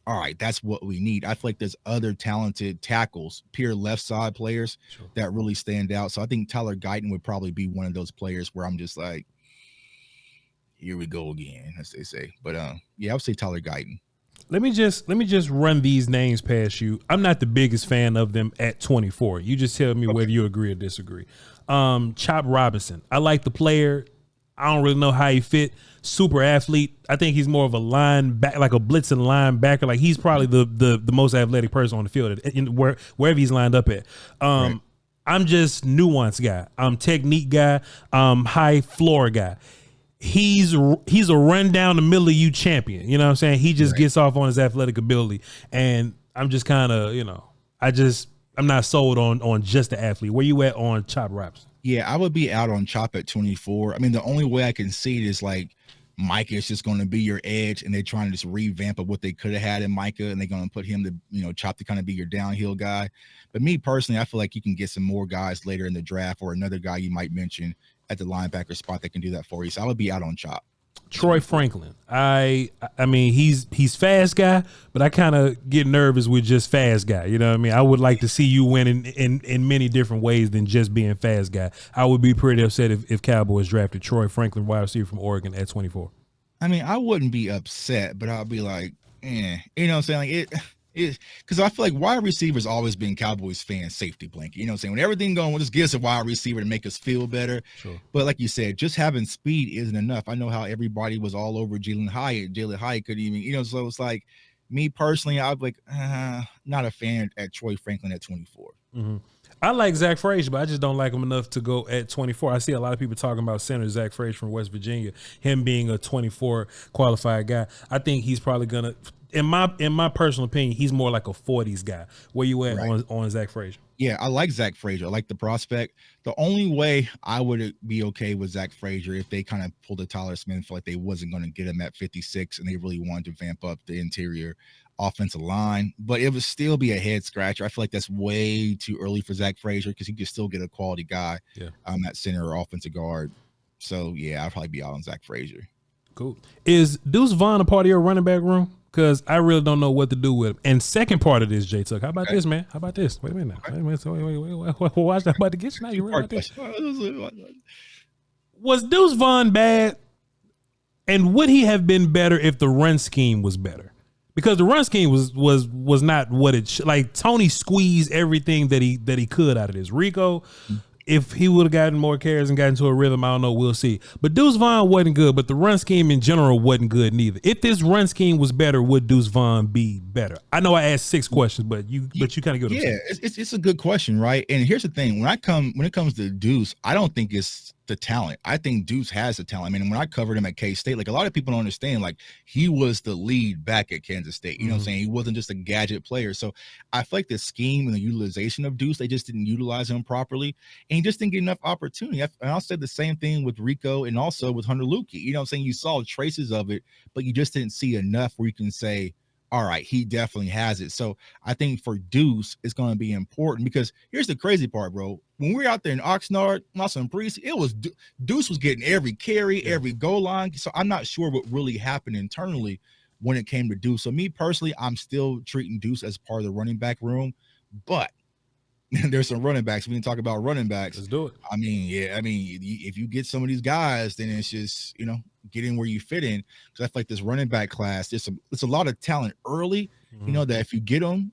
all right, that's what we need. I feel like there's other talented tackles, pure left side players that really stand out. So I think Tyler Guyton would probably be one of those players where I'm just like, here we go again, as they say. But yeah, I would say Tyler Guyton. Let me just run these names past you. I'm not the biggest fan of them at 24. You just tell me whether you agree or disagree. Chop Robinson. I like the player. I don't really know how he fit. Super athlete. I think he's more of a linebacker, like a blitzing linebacker. Like he's probably the most athletic person on the field wherever he's lined up at. I'm just nuance guy. I'm technique guy. High floor guy. He's a run down the middle of you champion. You know what I'm saying? He just gets off on his athletic ability, and I'm just kind of, you know, I'm not sold on just the athlete. Where you at on Chop Robinson? Yeah, I would be out on Chop at 24. I mean, the only way I can see it is like Micah is just going to be your edge, and they're trying to just revamp of what they could have had in Micah, and they're going to put him to, you know, Chop to kind of be your downhill guy. But me personally, I feel like you can get some more guys later in the draft or another guy you might mention at the linebacker spot that can do that for you. So I would be out on Chop. Troy Franklin. I mean, he's fast guy, but I kind of get nervous with just fast guy. You know what I mean? I would like to see you win in many different ways than just being fast guy. I would be pretty upset if Cowboys drafted Troy Franklin, wide receiver from Oregon, at 24. I mean, I wouldn't be upset, but I'll be like, you know what I'm saying? Like because I feel like wide receiver's always been Cowboys fans' safety blanket. You know what I'm saying? When everything going, we'll just give us a wide receiver to make us feel better. But like you said, just having speed isn't enough. I know how everybody was all over Jalen Hyatt. Jalen Hyatt couldn't even, you know, so it's like me personally, I'd be like, not a fan at Troy Franklin at 24. I like Zach Frazier, but I just don't like him enough to go at 24. I see a lot of people talking about center Zach Frazier from West Virginia, him being a 24 qualified guy. I think he's probably gonna, in my personal opinion, he's more like a 40s guy. Where you at on Zach Frazier? Yeah, I like Zach Frazier. I like the prospect. The only way I would be okay with Zach Frazier if they kind of pulled a Tyler Smith, felt like they wasn't going to get him at 56 and they really wanted to vamp up the interior offensive line, but it would still be a head scratcher. I feel like that's way too early for Zach Frazier because he could still get a quality guy at center or offensive guard. So yeah, I'd probably be out on Zach Frazier. Cool. Is Deuce Vaughn a part of your running back room? Because I really don't know what to do with him. And second part of this, J Tuck, how about this, man? How about this? Wait a minute now. Wait. Watch that. I'm about to get you now. You ready about this? Was Deuce Vaughn bad? And would he have been better if the run scheme was better? Because the run scheme was not what it like. Tony squeezed everything that he could out of this. Rico, if he would have gotten more carries and gotten into a rhythm, I don't know. We'll see. But Deuce Vaughn wasn't good, but the run scheme in general wasn't good neither. If this run scheme was better, would Deuce Vaughn be better? I know I asked 6 questions, but you kind of get it's a good question, right? And here's the thing: when it comes to Deuce, I don't think it's the talent. I think Deuce has the talent. I mean, when I covered him at K-State, like a lot of people don't understand, like he was the lead back at Kansas State. You know what I'm saying? He wasn't just a gadget player. So I feel like the scheme and the utilization of Deuce, they just didn't utilize him properly. And he just didn't get enough opportunity. And I'll say the same thing with Rico and also with Hunter Lukey. You know what I'm saying? You saw traces of it, but you just didn't see enough where you can say, all right, he definitely has it. So I think for Deuce, it's going to be important because here's the crazy part, bro. When we were out there in Oxnard, Muscle Priest, it was Deuce was getting every carry, every goal line. So I'm not sure what really happened internally when it came to Deuce. So me personally, I'm still treating Deuce as part of the running back room, but there's some running backs. We can talk about running backs. Let's do it. I mean, if you get some of these guys, then it's just, get in where you fit in. Because I feel like this running back class, it's a lot of talent early, that if you get them,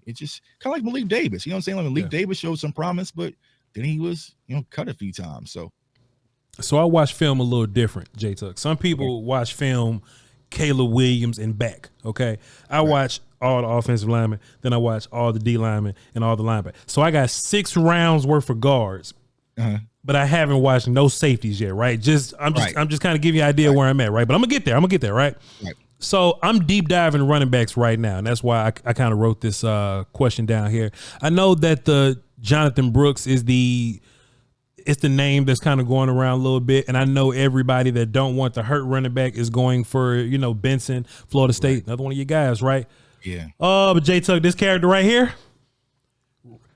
it's just kind of like Malik Davis. You know what I'm saying? Like Malik Davis showed some promise, but then he was, cut a few times. So I watch film a little different, J Tuck. Some people watch film Caleb Williams and back. Okay. I watch all the offensive linemen, then I watch all the D linemen and all the linebackers. So I got 6 rounds worth of guards. But I haven't watched no safeties yet, right? I'm just kind of giving you an idea where I'm at, right? But I'm gonna get there, right? So I'm deep diving running backs right now, and that's why I kind of wrote this question down here. I know that the Jonathan Brooks is the name that's kind of going around a little bit, and I know everybody that don't want the hurt running back is going for Benson, Florida State, another one of your guys, right? Yeah. But J Tuck, this character right here,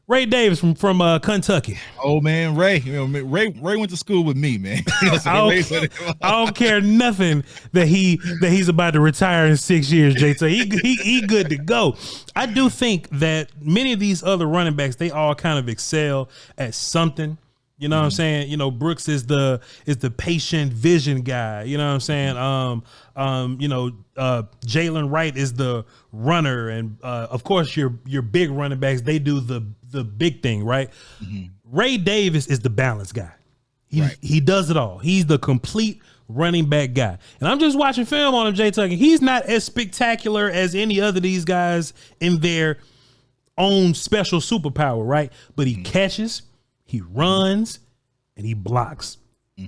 Ray Davis from Kentucky. Oh man, Ray. Ray went to school with me, man. I don't care nothing that he's about to retire in 6 years, J Tuck. He good to go. I do think that many of these other running backs, they all kind of excel at something. You know what I'm saying? Brooks is the patient vision guy. You know what I'm saying? Jalen Wright is the runner, and of course your big running backs, they do the big thing, right? Ray Davis is the balance guy. He does it all. He's the complete running back guy. And I'm just watching film on him, J Tuck. He's not as spectacular as any other of these guys in their own special superpower, right? But he catches, he runs, and he blocks.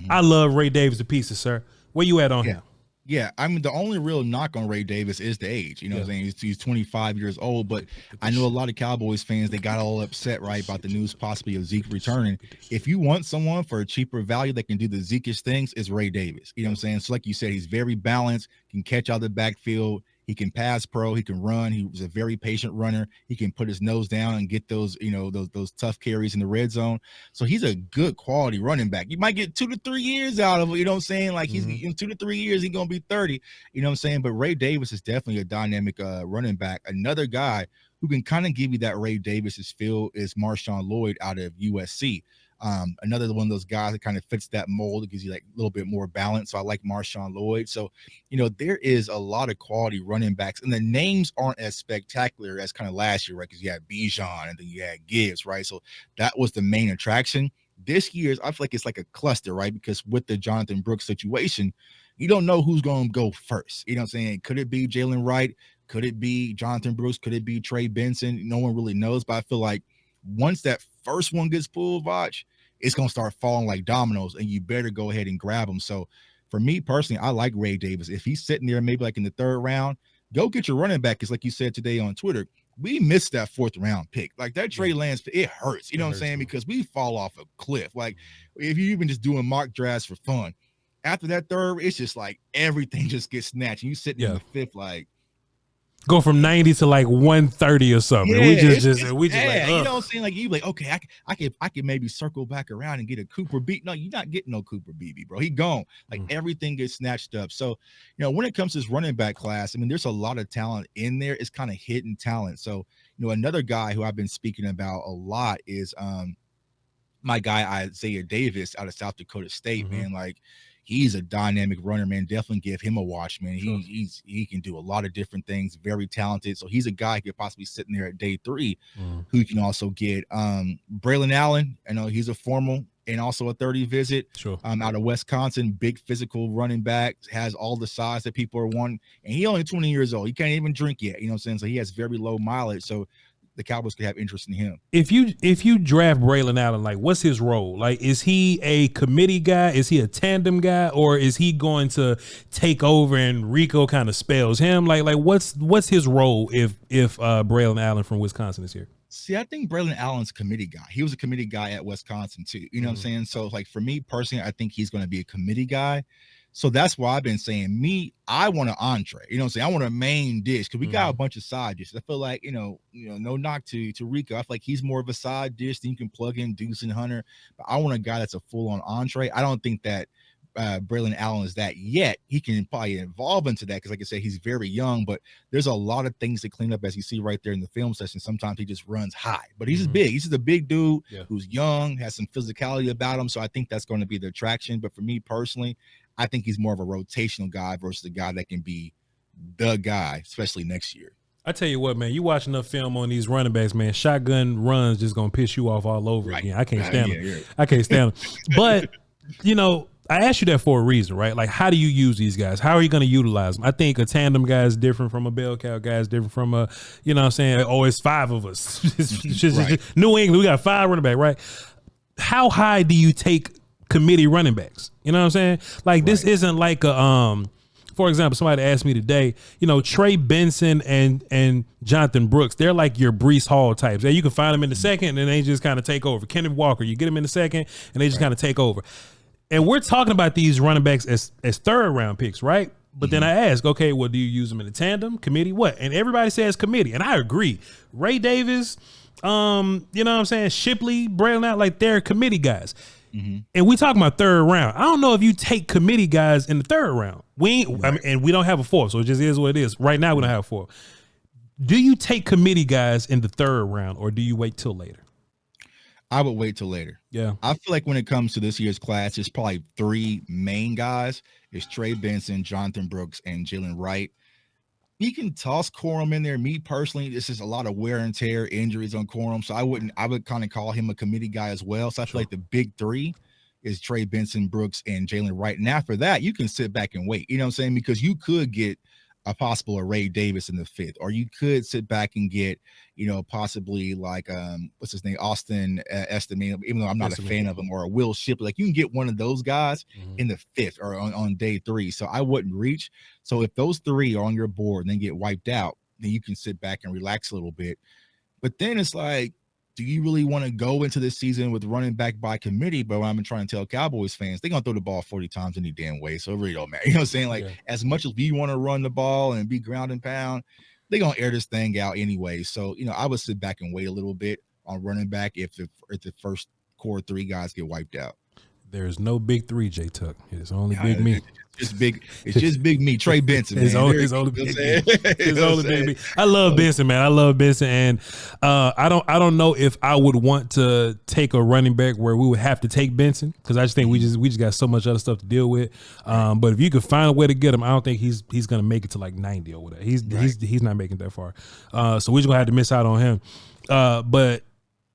I love Ray Davis to pieces, sir. Where you at on him? Yeah, I mean, the only real knock on Ray Davis is the age. You know what I'm saying? He's 25 years old, but I know a lot of Cowboys fans, they got all upset, right, about the news possibly of Zeke returning. If you want someone for a cheaper value that can do the Zeke-ish things, it's Ray Davis. You know what I'm saying? So like you said, he's very balanced, can catch out of the backfield. He can pass pro. He can run. He was a very patient runner. He can put his nose down and get those, those tough carries in the red zone. So he's a good quality running back. You might get 2 to 3 years out of it. You know what I'm saying? Like he's in 2 to 3 years, he's going to be 30. You know what I'm saying? But Ray Davis is definitely a dynamic running back. Another guy who can kind of give you that Ray Davis's feel is Marshawn Lloyd out of USC. Another one of those guys that kind of fits that mold. It gives you like a little bit more balance. So I like Marshawn Lloyd. So, there is a lot of quality running backs, and the names aren't as spectacular as kind of last year, right? Because you had Bijan and then you had Gibbs, right? So that was the main attraction. This year's, I feel like it's like a cluster, right? Because with the Jonathan Brooks situation, you don't know who's going to go first. You know what I'm saying? Could it be Jalen Wright? Could it be Jonathan Brooks? Could it be Trey Benson? No one really knows, but I feel like once that first one gets pulled, Voch, it's going to start falling like dominoes, and you better go ahead and grab them. So for me personally, I like Ray Davis. If he's sitting there maybe like in the 3rd round, go get your running back. Because like you said today on Twitter, we missed that 4th round pick. Like that Trey Lance, it hurts. You know what I'm saying? Because we fall off a cliff. Like if you even just doing mock drafts for fun, after that 3rd, it's just like everything just gets snatched. And you sitting in the 5th, like, go from 90 to like 130 or something. Yeah, we just like, ugh. You know what I'm saying? Like you like, okay, I can maybe circle back around and get a Cooper Beebe. No, you're not getting no Cooper Beebe, bro. He gone. Like everything gets snatched up. So, when it comes to this running back class, I mean, there's a lot of talent in there. It's kind of hidden talent. So, another guy who I've been speaking about a lot is my guy Isaiah Davis out of South Dakota State, man. Like he's a dynamic runner, man. Definitely give him a watch, man. He can do a lot of different things. Very talented. So he's a guy who could possibly sitting there at day 3, who you can also get. Braylon Allen, I know he's a formal and also a 30 visit. Out of Wisconsin, big physical running back, has all the size that people are wanting, and he only 20 years old. He can't even drink yet. You know what I'm saying? So he has very low mileage. So the Cowboys could have interest in him. If you draft Braylon Allen, like what's his role? Like, is he a committee guy? Is he a tandem guy? Or is he going to take over and Rico kind of spells him? Like what's his role if Braylon Allen from Wisconsin is here? See, I think Braylon Allen's a committee guy. He was a committee guy at Wisconsin too. You know what I'm saying? So like for me personally, I think he's going to be a committee guy. So that's why I've been saying I want an entree. You know what I'm saying? I want a main dish because we got a bunch of side dishes. I feel like, no knock to Rico. I feel like he's more of a side dish than you can plug in Deuce and Hunter. But I want a guy that's a full-on entree. I don't think that Braylon Allen is that yet. He can probably evolve into that because, like I said, he's very young. But there's a lot of things to clean up, as you see right there in the film session. Sometimes he just runs high. But he's just big. He's just a big dude who's young, has some physicality about him. So I think that's going to be the attraction. But for me personally, I think he's more of a rotational guy versus a guy that can be the guy, especially next year. I tell you what, man, you watch enough film on these running backs, man. Shotgun runs just gonna piss you off all over again. I can't stand them. Yeah. I can't stand them. But I asked you that for a reason, right? Like, how do you use these guys? How are you going to utilize them? I think a tandem guy is different from a bell cow guy is different from a, you know what I'm saying? Oh, it's 5 of us. New England, we got 5 running back, right? How high do you take committee running backs? You know what I'm saying? Like, this isn't like a, for example, somebody asked me today, Trey Benson and Jonathan Brooks, they're like your Breece Hall types. You can find them in the second and they just kind of take over. Kenneth Walker, you get them in the second and they just kind of take over. And we're talking about these running backs as 3rd round picks, right? But then I ask, okay, well, do you use them in a tandem, committee, what? And everybody says committee, and I agree. Ray Davis, you know what I'm saying? Shipley, Braylon, like they're committee guys. And we talking about 3rd round. I don't know if you take committee guys in the 3rd round. And we don't have a 4th, so it just is what it is. Right now, we don't have a 4th. Do you take committee guys in the 3rd round, or do you wait till later? I would wait till later. Yeah. I feel like when it comes to this year's class, there's probably 3 main guys. It's Trey Benson, Jonathan Brooks, and Jalen Wright. You can toss Corum in there. Me personally, this is a lot of wear and tear injuries on Corum. So I would kind of call him a committee guy as well. So I feel like the big 3 is Trey Benson, Brooks, and Jalen Wright. And after that, you can sit back and wait. You know what I'm saying? Because you could get a possible Ray Davis in the 5th, or you could sit back and get, possibly like what's his name, Austin Estime, even though I'm not a fan of him, or a Will Shipley. Like you can get one of those guys in the 5th or on day 3. So I wouldn't reach. So if those 3 are on your board and then get wiped out, then you can sit back and relax a little bit. But then it's like, do you really want to go into this season with running back by committee? But what I've been trying to tell Cowboys fans, they're going to throw the ball 40 times any damn way. So it really don't matter. You know what I'm saying? Like, as much as we want to run the ball and be ground and pound, they're going to air this thing out anyway. So, I would sit back and wait a little bit on running back if the first core 3 guys get wiped out. There's no big 3, J Tuck. It's only big me. It's just big me. Trey Benson. Man. It's only big me. It's only big me. I love Benson, man. I love Benson, and I don't know if I would want to take a running back where we would have to take Benson, because I just think we just got so much other stuff to deal with. But if you could find a way to get him, I don't think he's gonna make it to like 90 or whatever. He's not making it that far. So we're just gonna have to miss out on him. But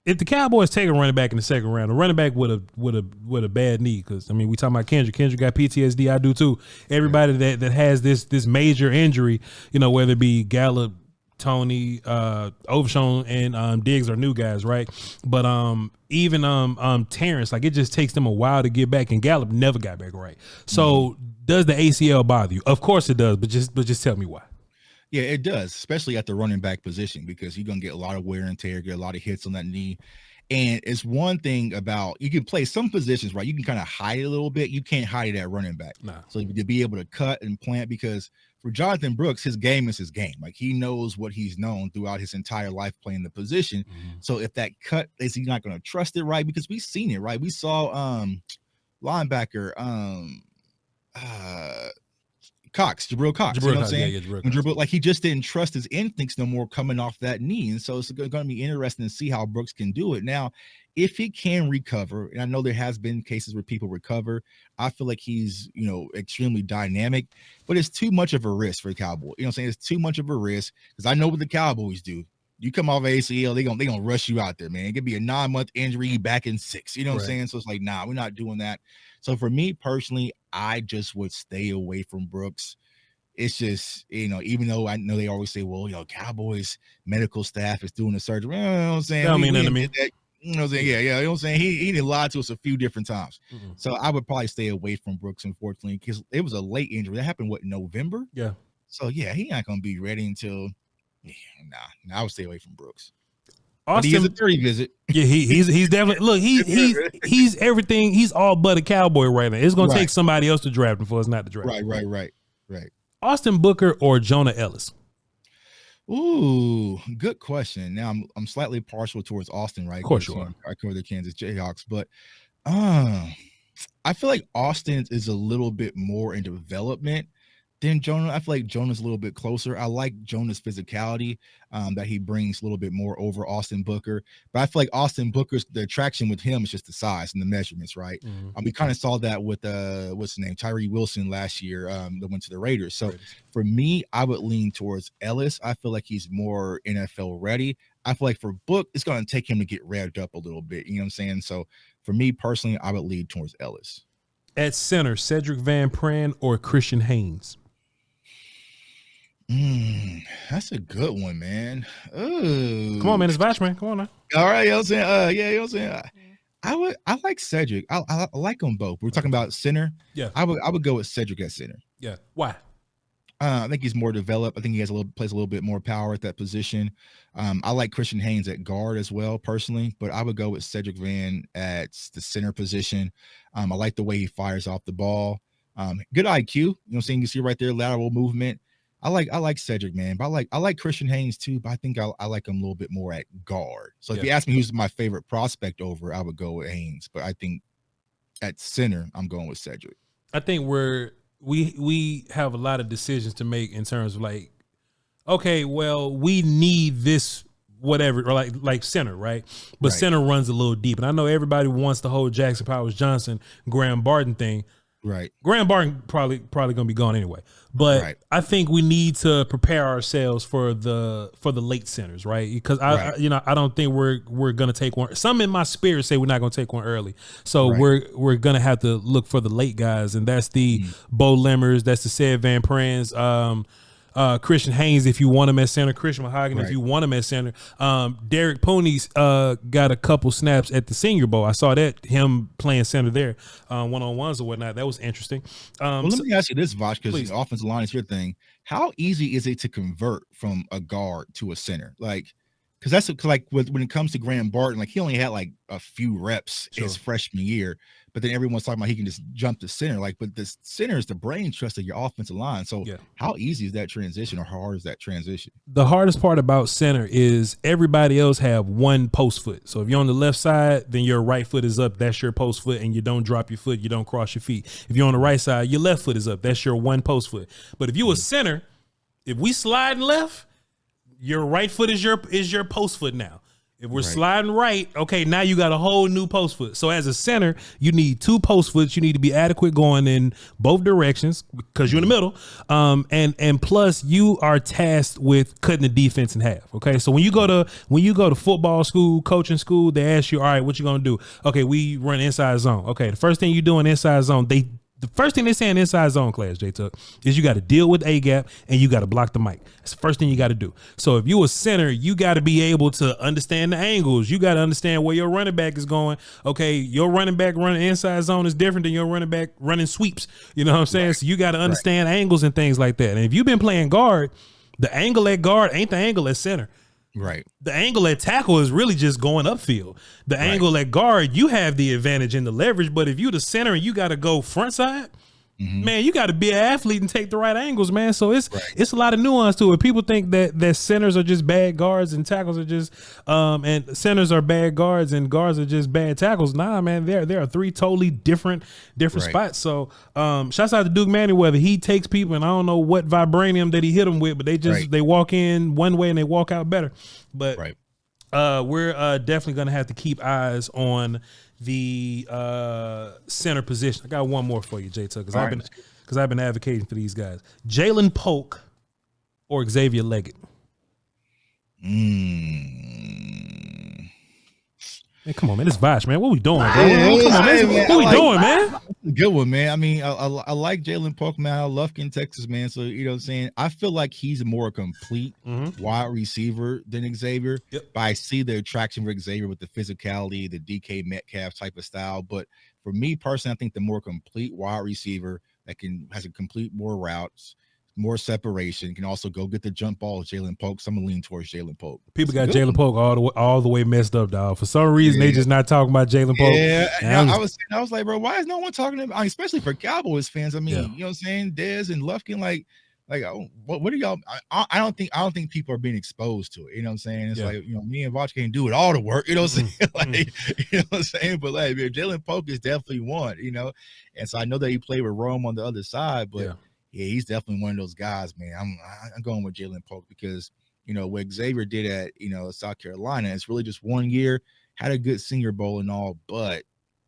if the Cowboys take a running back in the 2nd round, a running back with a bad knee, because we talking about Kendrick. Kendrick got PTSD. I do too. Everybody that has this major injury, whether it be Gallup, Tony, Overshown, and Diggs are new guys, right? But even Terrence, like it just takes them a while to get back, and Gallup never got back right. So does the ACL bother you? Of course it does, but just tell me why. Yeah, it does, especially at the running back position, because you're going to get a lot of wear and tear, get a lot of hits on that knee. And it's one thing about, you can play some positions, right? You can kind of hide it a little bit. You can't hide it at running back. Nah. So to be able to cut and plant, because for Jonathan Brooks, his game is his game. Like he knows what he's known throughout his entire life playing the position. So if that cut is, he's not going to trust it, right? Because we've seen it, right? We saw linebacker, Jabril Cox. You know what I'm saying? Jabril, like he just didn't trust his instincts no more coming off that knee. And so it's going to be interesting to see how Brooks can do it. Now, if he can recover, and I know there has been cases where people recover, I feel like he's, extremely dynamic, but it's too much of a risk for the Cowboys. You know what I'm saying? It's too much of a risk, because I know what the Cowboys do. You come off ACL, they're gonna rush you out there, man. It could be a 9-month injury, back in 6. You know what I'm saying? So it's like, nah, we're not doing that. So for me personally, I just would stay away from Brooks. It's just, even though I know they always say, well, Cowboys medical staff is doing the surgery. You know what I'm saying? I mean, that, you know what I'm saying? Yeah. You know what I'm saying? He did lie to us a few different times. So I would probably stay away from Brooks, unfortunately, because it was a late injury. That happened, November? Yeah. So yeah, he not gonna be ready until I would stay away from Brooks. Austin, but he is a 30 visit. Yeah, he's definitely look. He's everything. He's all but a Cowboy right now. It's gonna take somebody else to draft him for us not to draft. Right. Austin Booker or Jonah Ellis? Ooh, good question. Now I'm slightly partial towards Austin, right? Of course you are. I cover the Kansas Jayhawks, but I feel like Austin is a little bit more in development than Jonah. I feel like Jonah's a little bit closer. I like Jonah's physicality that he brings a little bit more over Austin Booker. But I feel like Austin Booker's the attraction with him is just the size and the measurements, right? We kind of saw that with what's his name, Tyree Wilson last year that went to the Raiders. So for me, I would lean towards Ellis. I feel like he's more NFL ready. I feel like for Book, it's going to take him to get revved up a little bit. You know what I'm saying? So for me personally, I would lean towards Ellis. At center, Cedric Van Pran or Christian Haynes? That's a good one, man. Ooh. Come on, man. It's Voch, man. Come on now. All right, you know what I'm saying? Yeah, you know what I'm saying? I like Cedric. I like them both. We're talking about center. Yeah. I would go with Cedric at center. Yeah. Why? I think he's more developed. I think he has plays a little bit more power at that position. I like Christian Haynes at guard as well, personally, but I would go with Cedric Van at the center position. I like the way he fires off the ball. Good IQ. You know what I'm saying? You see right there, lateral movement. I like Cedric, man, but I like Christian Haynes too, but I think I like him a little bit more at guard. So if you ask me who's my favorite prospect over, I would go with Haynes, but I think at center, I'm going with Cedric. I think we have a lot of decisions to make in terms of like, okay, well, we need this whatever, or like center, right? But center runs a little deep. And I know everybody wants the whole Jackson Powers Johnson, Graham Barton thing. Right. Graham Barton probably gonna be gone anyway. But I think we need to prepare ourselves for the late centers, right? Because I don't think we're gonna take one. Some in my spirit say we're not gonna take one early. So we're gonna have to look for the late guys, and that's the Bo Lemmers, that's the Ced Van Prans, Christian Haynes if you want him at center, Christian Mahogany if you want him at center. Derek Pooney's got a couple snaps at the Senior Bowl. I saw that, him playing center there, one-on-ones or whatnot. That was interesting. Well, let me ask you this, Voch, because the offensive line is your thing. How easy is it to convert from a guard to a center? Like, because that's like when it comes to Graham Barton, like he only had like a few reps his freshman year, but then everyone's talking about he can just jump to center. Like, but the center is the brain trust of your offensive line. So how easy is that transition, or how hard is that transition? The hardest part about center is everybody else have one post foot. So if you're on the left side, then your right foot is up. That's your post foot, and you don't drop your foot. You don't cross your feet. If you're on the right side, your left foot is up. That's your one post foot. But if you a center, if we slide left, your right foot is your post foot now. If we're sliding right, okay, now you got a whole new post foot. So as a center, you need two post foots. You need to be adequate going in both directions because you're in the middle. And plus you are tasked with cutting the defense in half. Okay. So when you go to football school, coaching school, they ask you, all right, what you gonna do? Okay, we run inside zone. Okay, the first thing you do in inside zone, the first thing they say in inside zone class, J-Tuck, is you got to deal with A-gap and you got to block the mic. That's the first thing you got to do. So if you a center, you got to be able to understand the angles. You got to understand where your running back is going. Okay, your running back running inside zone is different than your running back running sweeps. You know what I'm saying? So you got to understand angles and things like that. And if you've been playing guard, the angle at guard ain't the angle at center. Right. The angle at tackle is really just going upfield. The angle at guard, you have the advantage in the leverage, but if you the center and you got to go front side, man, you got to be an athlete and take the right angles, man. So it's a lot of nuance to it. People think that centers are just bad guards and tackles are just and centers are bad guards and guards are just bad tackles. Nah, man, there are three totally different spots. So shouts out to Duke Manyweather. He takes people, and I don't know what vibranium that he hit them with, but they walk in one way and they walk out better. But we're definitely gonna have to keep eyes on the center position. I got one more for you, J-Tuck, because I've been advocating for these guys. Jalen Polk or Xavier Leggett? Man, come on, man. This Voch, man. What we doing, bro? Come on, man. What we doing, man? Good one, man. I mean, I like Jalen Polk, man. I love Texas, man. So, you know what I'm saying? I feel like he's a more complete wide receiver than Xavier. But I see the attraction for Xavier with the physicality, the DK Metcalf type of style. But for me personally, I think the more complete wide receiver that has a complete more routes, more separation, can also go get the jump ball of Jalen Polk. So I'm gonna lean towards Jalen Polk. People got Jalen Polk all the way messed up, dog. For some reason, they just not talking about Jalen Polk. Yeah, I was like, bro, why is no one talking about? I mean, especially for Cowboys fans. I mean, you know what I'm saying? Dez and Lufkin, like, what are y'all? I don't think people are being exposed to it. You know what I'm saying? It's like, you know, me and Voch can't do it all the work. You know what I'm saying? Like, you know what I'm saying? But like, Jalen Polk is definitely one. You know, and so I know that he played with Rome on the other side, but. Yeah, he's definitely one of those guys, man. I'm going with Jalen Polk because, what Xavier did at, South Carolina, it's really just 1 year, had a good Senior Bowl and all, but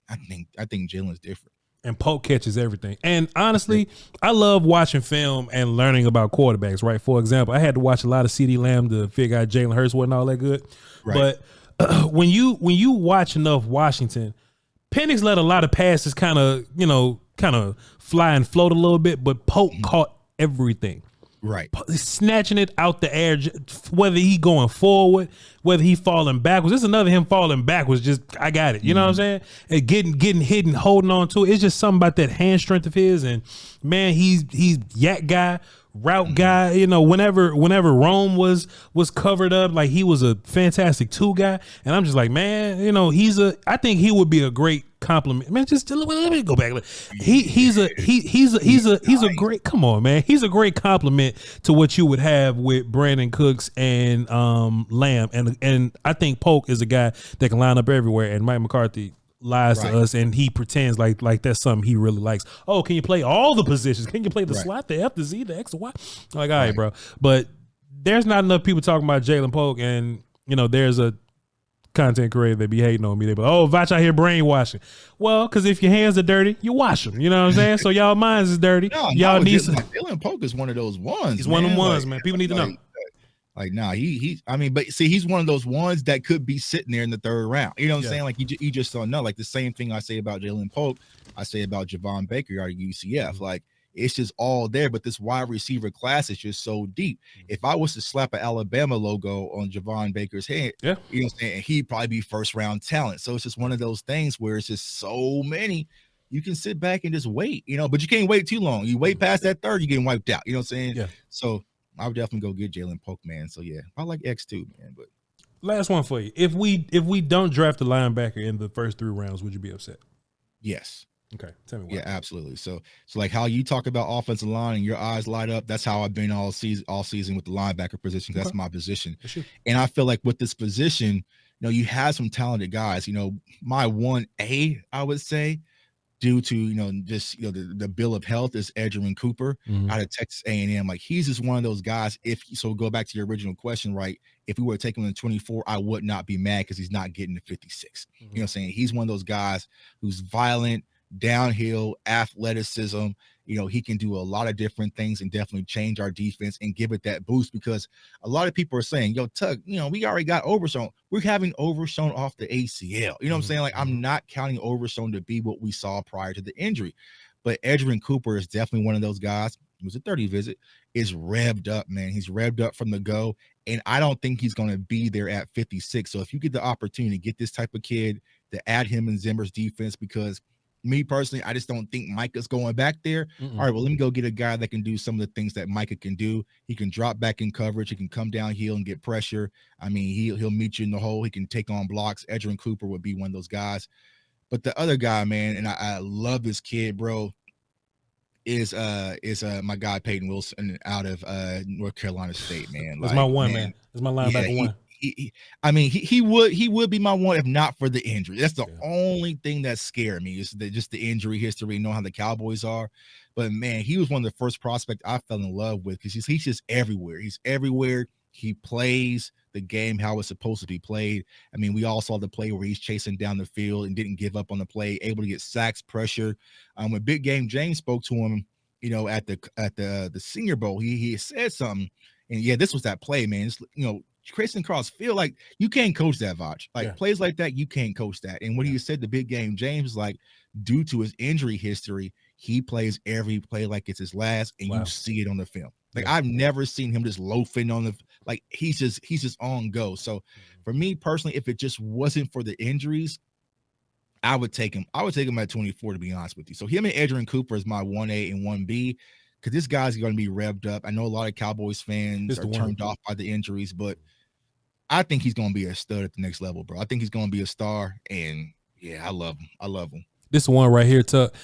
I think Jalen's different. And Polk catches everything. And honestly, I love watching film and learning about quarterbacks, right? For example, I had to watch a lot of CeeDee Lamb to figure out Jalen Hurts wasn't all that good. Right. But when you watch enough Washington, Penix let a lot of passes kind of fly and float a little bit, but Polk caught everything. Right. Snatching it out the air, whether he going forward, whether he falling backwards. This is another him falling backwards. Just, I got it. You know what I'm saying? And getting hit and holding on to it. It's just something about that hand strength of his. And man, he's yak guy, route guy. Whenever Rome was covered up, like he was a fantastic 2 guy. And I'm just like, man, I think he would be a great compliment. Man, just let me go back. He's a great, come on, man. He's a great compliment to what you would have with Brandon Cooks and Lamb. And I think Polk is a guy that can line up everywhere, and Mike McCarthy lies to us and he pretends like that's something he really likes. Oh, can you play all the positions? Can you play the slot, the F, the Z, the X, the Y? I'm like, all right, bro. But there's not enough people talking about Jalen Polk, and there's a content creator that be hating on me. They be like, oh, Voch out here brainwashing. Well, because if your hands are dirty, you wash them. You know what I'm saying? So y'all minds is dirty. Y'all need some. Jalen Polk is one of those ones. He's one of them ones, man. People need to know. But see, he's one of those ones that could be sitting there in the 3rd round. You know what I'm saying? Like you just don't know. Like the same thing I say about Jalen Polk, I say about Javon Baker out of UCF. Like it's just all there. But this wide receiver class is just so deep. If I was to slap an Alabama logo on Javon Baker's head, you know what I'm saying, he'd probably be 1st round talent. So it's just one of those things where it's just so many. You can sit back and just wait, but you can't wait too long. You wait past that 3rd, you're getting wiped out. You know what I'm saying? Yeah. So I would definitely go get Jalen Polk, man. So yeah, I like X too, man. But last one for you: if we don't draft a linebacker in the first 3 rounds, would you be upset? Yes. Okay, tell me why. Yeah, absolutely. So like how you talk about offensive line and your eyes light up. That's how I've been all season with the linebacker position. That's my position. And I feel like with this position, you have some talented guys. My 1A, I would say, due to the bill of health, is Edgerrin Cooper out of Texas A&M. Like he's just one of those guys. Go back to your original question, right? If we were to take him in 24, I would not be mad because he's not getting to 56. You know what I'm saying? He's one of those guys who's violent, downhill, athleticism. He can do a lot of different things and definitely change our defense and give it that boost, because a lot of people are saying, yo, Tug, we already got Overshown. We're having Overshown off the ACL. You know what I'm saying? Like, I'm not counting Overshown to be what we saw prior to the injury. But Edgerrin Cooper is definitely one of those guys. It was a 30 visit, is revved up, man. He's revved up from the go. And I don't think he's going to be there at 56. So if you get the opportunity to get this type of kid, to add him in Zimmer's defense, because me personally, I just don't think Micah's going back there. All right, well, let me go get a guy that can do some of the things that Micah can do. He can drop back in coverage. He can come downhill and get pressure. I mean, he'll meet you in the hole. He can take on blocks. Edgerrin Cooper would be one of those guys. But the other guy, man, and I love this kid, bro, is my guy Peyton Wilson out of North Carolina State, man. That's my one, man. That's my linebacker one. He would be my one if not for the injury. That's the only thing that scared me, is just the injury history, know how the Cowboys are. But man, he was one of the first prospects I fell in love with, because he's just everywhere. He's everywhere. He plays the game how it's supposed to be played. I mean, we all saw the play where he's chasing down the field and didn't give up on the play, able to get sacks, pressure. When Big Game James spoke to him, at the Senior Bowl, he said something, and this was that play, man. It's, Christian Cross, feel like you can't coach that, Voch. Like plays like that, you can't coach that. And what he said to Big Game James, like, due to his injury history, he plays every play like it's his last, and you see it on the film. Like I've never seen him just loafing on the, like he's just on go. So for me personally, if it just wasn't for the injuries, I would take him. I would take him at 24, to be honest with you. So him and Edgerrin Cooper is my 1A and 1B, because this guy's going to be revved up. I know a lot of Cowboys fans are turned off by the injuries, but I think he's going to be a stud at the next level, bro. I think he's going to be a star, and I love him. I love him. This one right here, Tuck.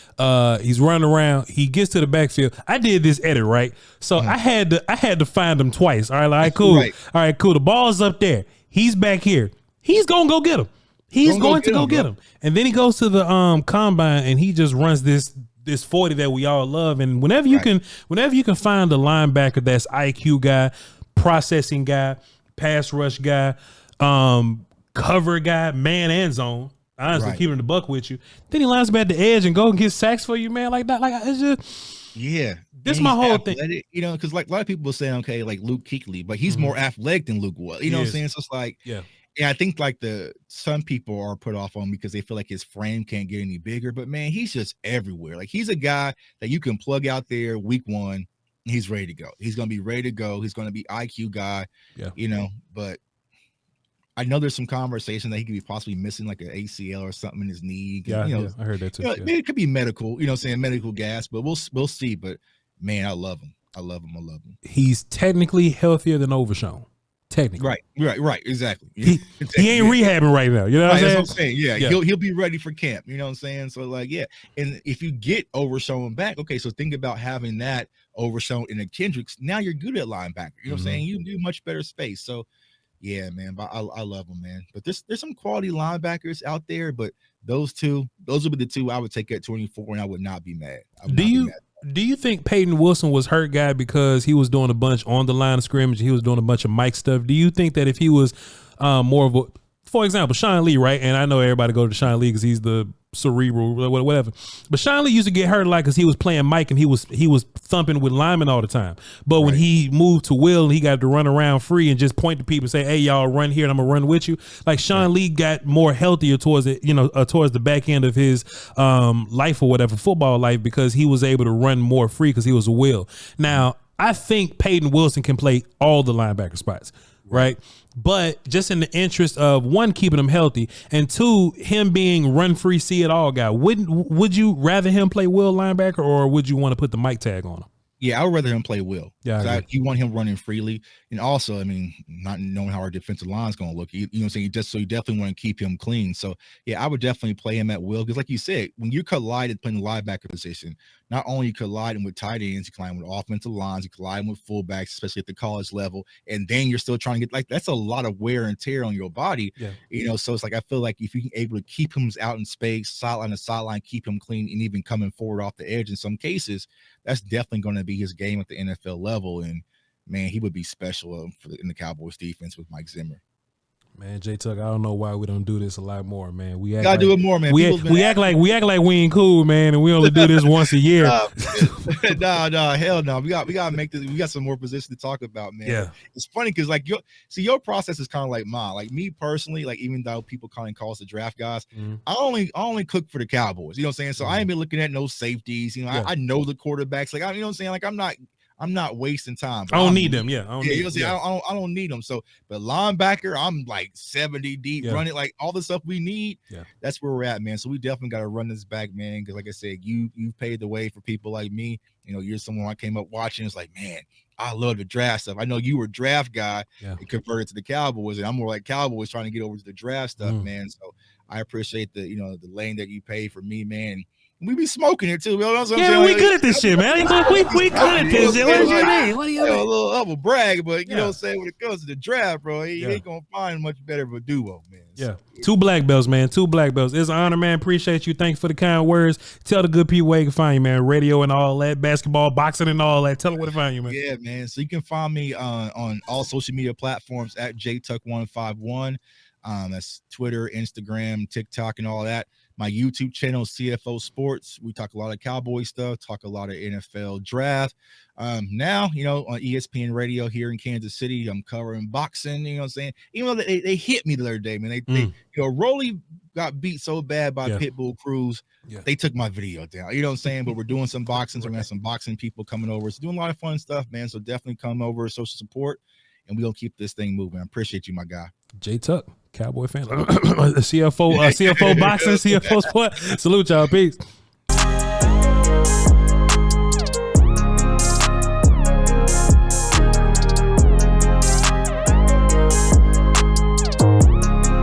He's running around. He gets to the backfield. I did this edit, right? So I had to find him twice. All right, like, cool. Right. All right, cool. The ball's up there. He's back here. He's gonna go get him. He's going to go get him. And then he goes to the combine, and he just runs this this 40 that we all love. And whenever you can find a linebacker that's IQ guy, processing guy, pass rush guy, cover guy, man and zone, honestly, keeping the buck with you, then he lines up at the edge and go and get sacks for you, man, like that. Like, it's just, this is my whole thing. You know, because like a lot of people will say, okay, like Luke Kuechly, but he's more athletic than Luke was. You know what I'm saying? So it's like, and I think like some people are put off on because they feel like his frame can't get any bigger, but man, he's just everywhere. Like he's a guy that you can plug out there week 1, and he's ready to go. He's going to be ready to go. He's going to be IQ guy, you know, but I know there's some conversation that he could be possibly missing like an ACL or something in his knee. You know, I heard that too. You know, it could be medical, you know what I'm saying, medical gas, but we'll see. But man, I love him. I love him. He's technically healthier than Overshown. Technically. Right. Exactly. He ain't rehabbing right now. You know what I'm saying? Yeah. He'll be ready for camp. You know what I'm saying? So like, and if you get Overshown back, okay, so think about having that Overshown in a Kendricks. Now you're good at linebacker. You know what I'm saying? You do much better space. So yeah, man, but I love them, man. But there's some quality linebackers out there, but those would be the 2 I would take at 24, and I would not be mad. Do you think Peyton Wilson was hurt guy because he was doing a bunch on the line of scrimmage? He was doing a bunch of mic stuff. Do you think that if he was more of a, for example, Sean Lee, right? And I know everybody go to Sean Lee because he's the cerebral, whatever. But Sean Lee used to get hurt a lot because he was playing Mike and he was thumping with linemen all the time. But when he moved to Will, he got to run around free and just point to people and say, "Hey, y'all, run here, and I'm gonna run with you." Like Sean Lee got more healthier towards it, towards the back end of his life or whatever, football life, because he was able to run more free because he was a Will. Now, I think Peyton Wilson can play all the linebacker spots, right? But just in the interest of 1, keeping him healthy, and 2, him being run free, see it all guy, would you rather him play Will linebacker, or would you want to put the mic tag on him? Yeah, I would rather him play Will. Yeah, you want him running freely, and also, I mean, not knowing how our defensive line is going to look, you know what I'm saying? You definitely want to keep him clean. So yeah, I would definitely play him at Will, because like you said, when you collided playing the linebacker position, not only you colliding with tight ends, you colliding with offensive lines, you colliding with fullbacks, especially at the college level, and then you're still trying to get, like, that's a lot of wear and tear on your body. You know, so it's like I feel like if you can able to keep him out in space, sideline to sideline, keep him clean, and even coming forward off the edge in some cases, that's definitely going to be his game at the NFL level. And man, he would be special in the Cowboys defense with Mike Zimmer. Man, J Tuck, I don't know why we don't do this a lot more, man. We gotta do it more, man. We act like we ain't cool, man, and we only do this once a year. No, hell no. We gotta make this. We got some more positions to talk about, man. Yeah, it's funny because like your process is kind of like mine. Like me personally, like even though people kind of call us the draft guys, I only cook for the Cowboys. You know what I'm saying? So I ain't been looking at no safeties. You know, I know the quarterbacks. Like you know what I'm saying? Like I'm not wasting time. I don't need them. I don't need them. So, but linebacker, I'm like 70 deep, running like all the stuff we need. Yeah, that's where we're at, man. So we definitely got to run this back, man. Because like I said, you paved the way for people like me. You know, you're someone I came up watching. It's like, man, I love the draft stuff. I know you were a draft guy and converted to the Cowboys, and I'm more like Cowboys trying to get over to the draft stuff, man. So I appreciate the lane that you paid for me, man. We be smoking it too. You know what I'm saying? We good at this shit, man. We good at this shit. What do you mean? What do you mean? A little brag, but you know what I'm saying, when it comes to the draft, bro, he ain't gonna find much better of a duo, man. Yeah. 2 black belts, man. 2 black belts. It's an honor, man. Appreciate you. Thanks for the kind words. Tell the good people where you can find you, man. Radio and all that, basketball, boxing and all that. Tell them where to find you, man. Yeah, man. So you can find me on all social media platforms at JTuck151. That's Twitter, Instagram, TikTok, and all that. My YouTube channel, CFO Sports. We talk a lot of Cowboy stuff, talk a lot of NFL draft. Now, on ESPN Radio here in Kansas City, I'm covering boxing. You know what I'm saying? Even though they hit me the other day, man. Rolly got beat so bad by Pitbull Cruz. They took my video down. You know what I'm saying? But we're doing some boxing. So we're gonna have some boxing people coming over. It's doing a lot of fun stuff, man. So definitely come over, social support, and we're gonna keep this thing moving. I appreciate you, my guy. J Tuck, Cowboy fan, CFO boxing, CFO sport. Salute y'all, peace.